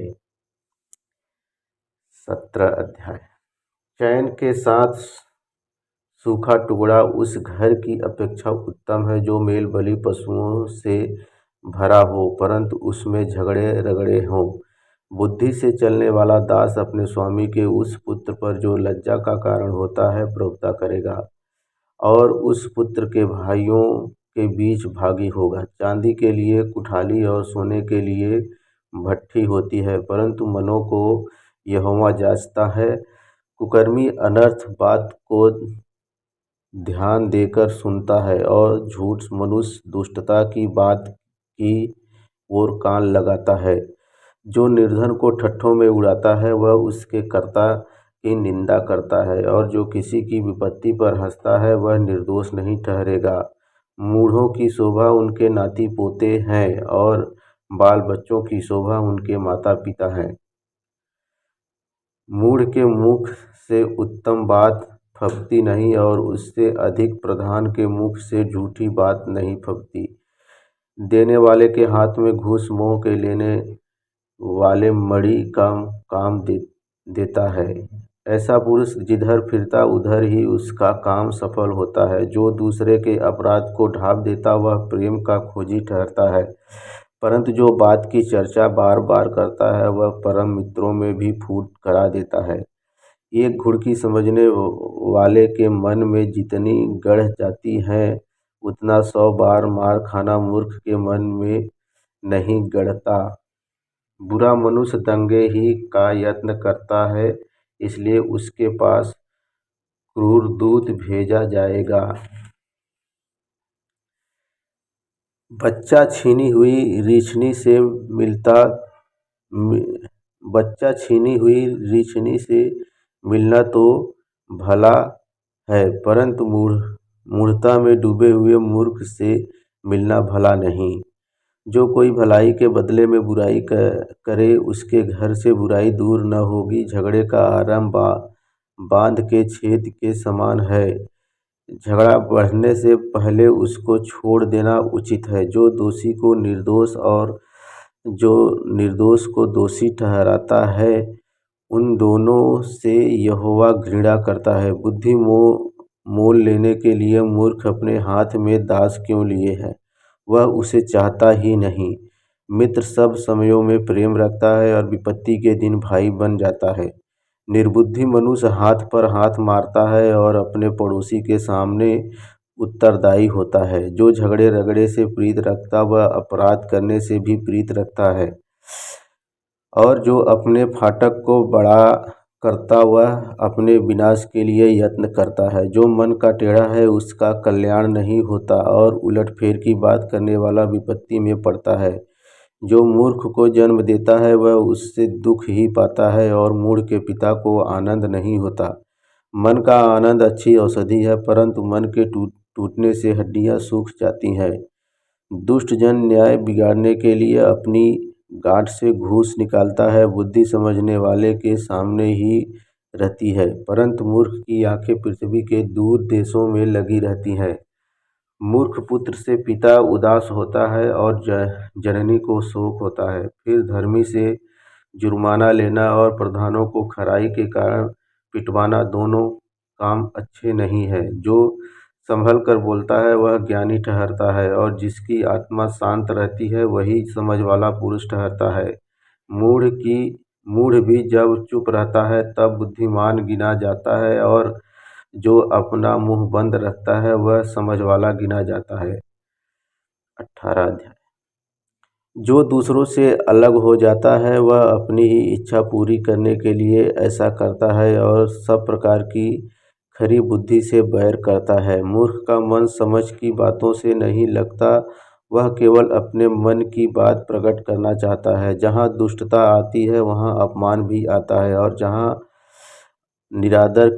17 अध्याय। चैन के साथ सूखा टुकड़ा उस घर की अपेक्षा उत्तम है जो मेल बलि पशुओं से भरा हो, परंतु उसमें झगड़े रगड़े हों। बुद्धि से चलने वाला दास अपने स्वामी के उस पुत्र पर जो लज्जा का कारण होता है प्रभुता करेगा, और उस पुत्र के भाइयों के बीच भागी होगा। चांदी के लिए कुठाली और सोने के लिए भट्ठी होती है, परंतु मनों को यहोवा जाँचता है। कुकर्मी अनर्थ बात को ध्यान देकर सुनता है, और झूठ मनुष्य दुष्टता की बात की ओर कान लगाता है। जो निर्धन को ठट्ठों में उड़ाता है वह उसके कर्ता की निंदा करता है, और जो किसी की विपत्ति पर हंसता है वह निर्दोष नहीं ठहरेगा। मूढ़ों की शोभा उनके नाती पोते हैं, और बाल बच्चों की शोभा उनके माता पिता हैं। मूढ़ के मुख से उत्तम बात फबती नहीं, और उससे अधिक प्रधान के मुख से झूठी बात नहीं फबती। देने वाले के हाथ में घूस मोह के लेने वाले मणि का काम देता है। ऐसा पुरुष जिधर फिरता उधर ही उसका काम सफल होता है। जो दूसरे के अपराध को ढाँप देता वह प्रेम का खोजी ठहरता है, परंतु जो बात की चर्चा बार बार करता है वह परम मित्रों में भी फूट करा देता है। एक घुड़की समझने वाले के मन में जितनी गड़ जाती है उतना 100 बार मार खाना मूर्ख के मन में नहीं गड़ता। बुरा मनुष्य दंगे ही का यत्न करता है, इसलिए उसके पास क्रूर दूत भेजा जाएगा। बच्चा छीनी हुई रीछनी से मिलता बच्चा छीनी हुई रीछनी से मिलना तो भला है, परंतु मूढ़ता में डूबे हुए मूर्ख से मिलना भला नहीं। जो कोई भलाई के बदले में बुराई करे उसके घर से बुराई दूर न होगी। झगड़े का आरंभ बांध के छेद के समान है। झगड़ा बढ़ने से पहले उसको छोड़ देना उचित है। जो दोषी को निर्दोष और जो निर्दोष को दोषी ठहराता है उन दोनों से यहोवा घृणा करता है। बुद्धि मोल लेने के लिए मूर्ख अपने हाथ में दास क्यों लिए है, वह उसे चाहता ही नहीं। मित्र सब समयों में प्रेम रखता है और विपत्ति के दिन भाई बन जाता है। निर्बुद्धि मनुष्य हाथ पर हाथ मारता है और अपने पड़ोसी के सामने उत्तरदायी होता है। जो झगड़े रगड़े से प्रीत रखता वह अपराध करने से भी प्रीत रखता है, और जो अपने फाटक को बड़ा करता वह अपने विनाश के लिए यत्न करता है। जो मन का टेढ़ा है उसका कल्याण नहीं होता, और उलटफेर की बात करने वाला विपत्ति में पड़ता है। जो मूर्ख को जन्म देता है वह उससे दुख ही पाता है, और मूढ़ के पिता को आनंद नहीं होता। मन का आनंद अच्छी औषधि है, परंतु मन के टूटने से हड्डियां सूख जाती हैं। दुष्ट जन न्याय बिगाड़ने के लिए अपनी गांठ से घूस निकालता है। बुद्धि समझने वाले के सामने ही रहती है, परंतु मूर्ख की आंखें पृथ्वी के दूर देशों में लगी रहती हैं। मूर्ख पुत्र से पिता उदास होता है और जननी को शोक होता है। फिर धर्मी से जुर्माना लेना और प्रधानों को खराई के कारण पिटवाना दोनों काम अच्छे नहीं है। जो संभल कर बोलता है वह ज्ञानी ठहरता है, और जिसकी आत्मा शांत रहती है वही समझ वाला पुरुष ठहरता है। मूढ़ भी जब चुप रहता है तब बुद्धिमान गिना जाता है, और जो अपना मुंह बंद रखता है वह समझ वाला गिना जाता है। 18 अध्याय। जो दूसरों से अलग हो जाता है वह अपनी ही इच्छा पूरी करने के लिए ऐसा करता है, और सब प्रकार की खरी बुद्धि से बैर करता है। मूर्ख का मन समझ की बातों से नहीं लगता, वह केवल अपने मन की बात प्रकट करना चाहता है। जहाँ दुष्टता आती है वहाँ अपमान भी आता है, और जहाँ निरादर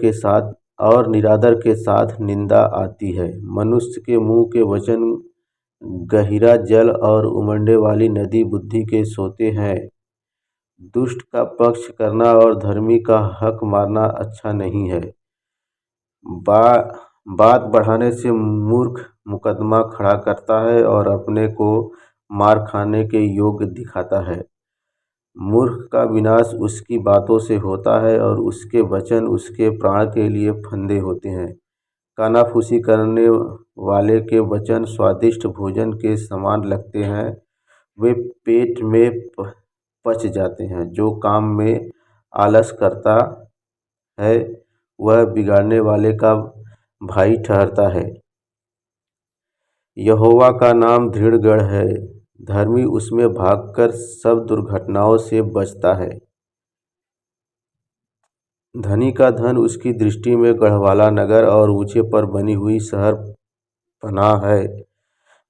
के साथ निंदा आती है। मनुष्य के मुंह के वचन गहिरा जल और उमड़ने वाली नदी बुद्धि के सोते हैं। दुष्ट का पक्ष करना और धर्मी का हक मारना अच्छा नहीं है। बात बढ़ाने से मूर्ख मुकदमा खड़ा करता है और अपने को मार खाने के योग्य दिखाता है। मूर्ख का विनाश उसकी बातों से होता है, और उसके वचन उसके प्राण के लिए फंदे होते हैं। कानाफूसी करने वाले के वचन स्वादिष्ट भोजन के समान लगते हैं, वे पेट में पच जाते हैं। जो काम में आलस करता है वह बिगाड़ने वाले का भाई ठहरता है। यहोवा का नाम दृढ़ गढ़ है, धर्मी उसमें भागकर सब दुर्घटनाओं से बचता है। धनी का धन उसकी दृष्टि में गढ़वाला नगर और ऊंचे पर बनी हुई शहर पनाह है।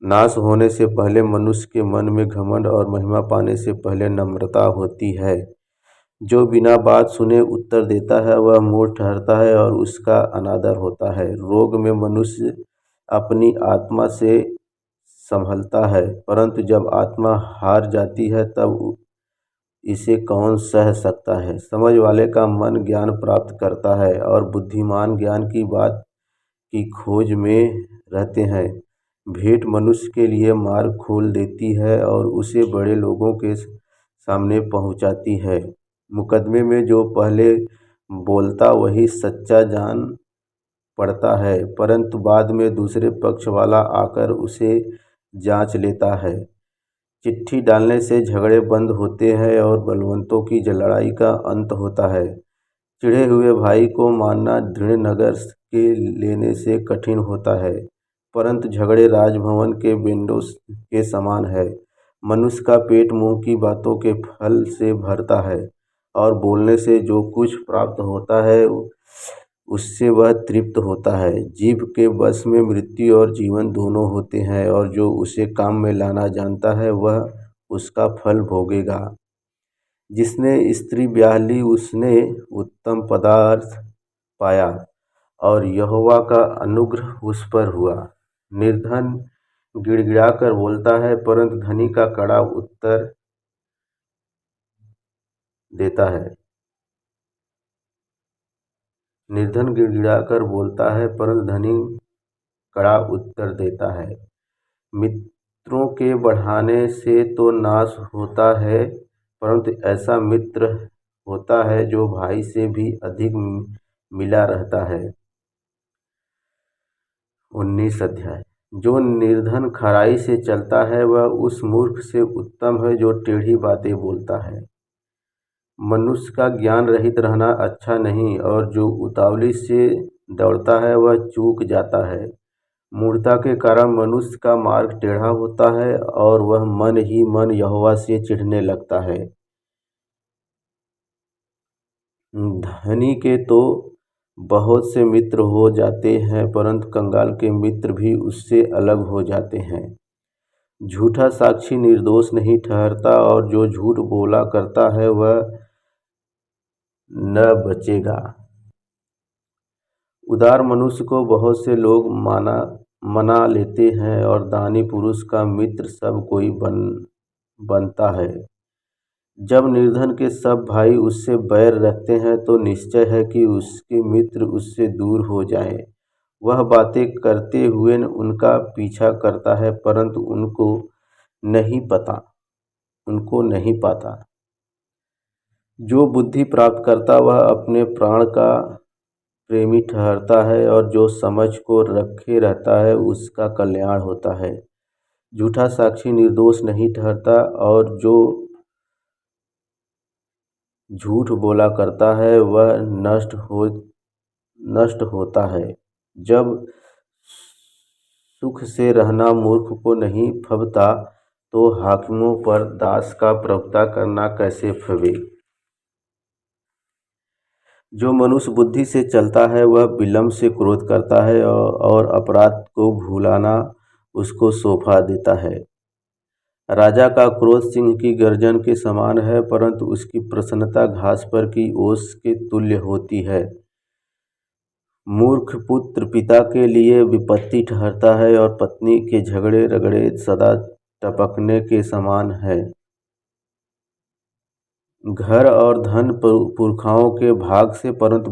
नाश होने से पहले मनुष्य के मन में घमंड, और महिमा पाने से पहले नम्रता होती है। जो बिना बात सुने उत्तर देता है वह मूढ़ ठहरता है, और उसका अनादर होता है। रोग में मनुष्य अपनी आत्मा से संभलता है, परंतु जब आत्मा हार जाती है तब इसे कौन सह सकता है। समझ वाले का मन ज्ञान प्राप्त करता है, और बुद्धिमान ज्ञान की बात की खोज में रहते हैं। भेंट मनुष्य के लिए मार्ग खोल देती है और उसे बड़े लोगों के सामने पहुंचाती है। मुकदमे में जो पहले बोलता वही सच्चा जान पड़ता है, परंतु बाद में दूसरे पक्ष वाला आकर उसे जांच लेता है। चिट्ठी डालने से झगड़े बंद होते हैं और बलवंतों की लड़ाई का अंत होता है। चिढ़े हुए भाई को मानना दृढ़ नगर के लेने से कठिन होता है, परंतु झगड़े राजभवन के विंडो के समान है। मनुष्य का पेट मुंह की बातों के फल से भरता है और बोलने से जो कुछ प्राप्त होता है उससे वह तृप्त होता है। जीव के वश में मृत्यु और जीवन दोनों होते हैं और जो उसे काम में लाना जानता है वह उसका फल भोगेगा। जिसने स्त्री ब्याह ली उसने उत्तम पदार्थ पाया और यहोवा का अनुग्रह उस पर हुआ। निर्धन गिड़गिड़ाकर बोलता है परंतु धनी का कड़ा उत्तर देता है। निर्धन गिड़गिड़ाकर बोलता है परंतु धनी कड़ा उत्तर देता है। मित्रों के बढ़ाने से तो नाश होता है, परंतु ऐसा मित्र होता है जो भाई से भी अधिक मिला रहता है। 19 अध्याय। जो निर्धन खराई से चलता है वह उस मूर्ख से उत्तम है जो टेढ़ी बातें बोलता है। मनुष्य का ज्ञान रहित रहना अच्छा नहीं और जो उतावली से दौड़ता है वह चूक जाता है। मूढ़ता के कारण मनुष्य का मार्ग टेढ़ा होता है और वह मन ही मन यहोवा से चिढ़ने लगता है। धनी के तो बहुत से मित्र हो जाते हैं, परंतु कंगाल के मित्र भी उससे अलग हो जाते हैं। झूठा साक्षी निर्दोष नहीं ठहरता और जो झूठ बोला करता है वह न बचेगा। उदार मनुष्य को बहुत से लोग मना लेते हैं और दानी पुरुष का मित्र सब कोई बनता है। जब निर्धन के सब भाई उससे बैर रखते हैं तो निश्चय है कि उसके मित्र उससे दूर हो जाएं। वह बातें करते हुए उनका पीछा करता है परंतु उनको नहीं पाता। जो बुद्धि प्राप्त करता वह अपने प्राण का प्रेमी ठहरता है और जो समझ को रखे रहता है उसका कल्याण होता है। झूठा साक्षी निर्दोष नहीं ठहरता और जो झूठ बोला करता है वह नष्ट होता है। जब सुख से रहना मूर्ख को नहीं फबता तो हाकिमों पर दास का प्रभुता करना कैसे फबे। जो मनुष्य बुद्धि से चलता है वह विलम्ब से क्रोध करता है और अपराध को भुलाना उसको सौंपा देता है। राजा का क्रोध सिंह की गर्जन के समान है, परंतु उसकी प्रसन्नता घास पर की ओस के तुल्य होती है। मूर्ख पुत्र पिता के लिए विपत्ति ठहरता है और पत्नी के झगड़े रगड़े सदा टपकने के समान है। घर और धन पुरखाओं के भाग से, परंतु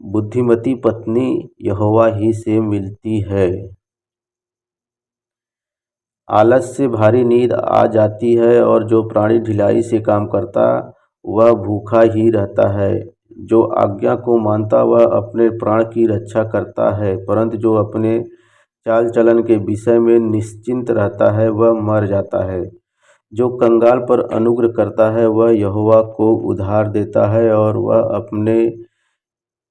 बुद्धिमती पत्नी यहोवा ही से मिलती है। आलस से भारी नींद आ जाती है और जो प्राणी ढिलाई से काम करता वह भूखा ही रहता है। जो आज्ञा को मानता वह अपने प्राण की रक्षा करता है, परंतु जो अपने चाल चलन के विषय में निश्चिंत रहता है वह मर जाता है। जो कंगाल पर अनुग्रह करता है वह यहोवा को उधार देता है और वह अपने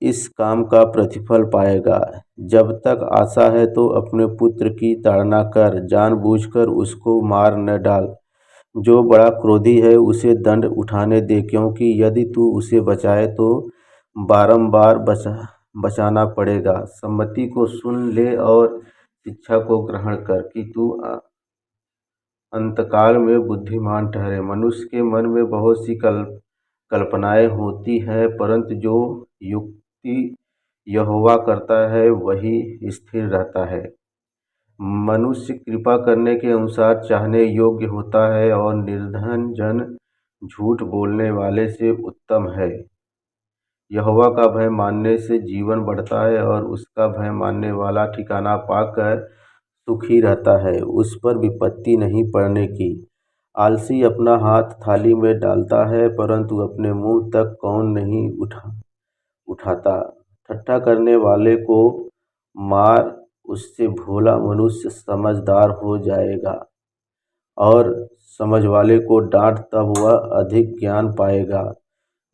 इस काम का प्रतिफल पाएगा। जब तक आशा है तो अपने पुत्र की ताड़ना कर, जानबूझकर उसको मार न डाल। जो बड़ा क्रोधी है उसे दंड उठाने दे, क्योंकि यदि तू उसे बचाए तो बारंबार बचाना पड़ेगा। सम्मति को सुन ले और शिक्षा को ग्रहण कर कि तू अंतकाल में बुद्धिमान ठहरे। मनुष्य के मन में बहुत सी कल्पनाएं होती हैं, परंतु जो युक्ति यहोवा करता है वही स्थिर रहता है। मनुष्य कृपा करने के अनुसार चाहने योग्य होता है और निर्धन जन झूठ बोलने वाले से उत्तम है। यहोवा का भय मानने से जीवन बढ़ता है और उसका भय मानने वाला ठिकाना पाकर सुखी रहता है। उस पर विपत्ति नहीं पड़ने की। आलसी अपना हाथ थाली में डालता है परंतु अपने मुंह तक कौन नहीं उठाता। ठट्ठा करने वाले को मार, उससे भोला मनुष्य समझदार हो जाएगा और समझ वाले को डांट, तब वह अधिक ज्ञान पाएगा।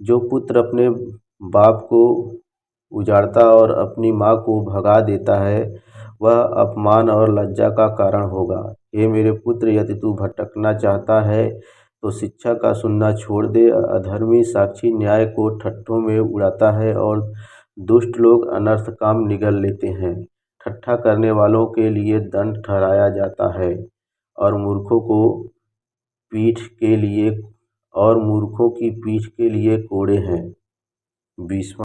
जो पुत्र अपने बाप को उजाड़ता और अपनी माँ को भगा देता है, वह अपमान और लज्जा का कारण होगा। हे मेरे पुत्र, यदि तू भटकना चाहता है तो शिक्षा का सुनना छोड़ दे। अधर्मी साक्षी न्याय को ठट्ठों में उड़ाता है और दुष्ट लोग अनर्थ काम निगल लेते हैं। ठट्ठा करने वालों के लिए दंड ठहराया जाता है और मूर्खों को पीठ के लिए और मूर्खों की पीठ के लिए कोड़े हैं। 20वां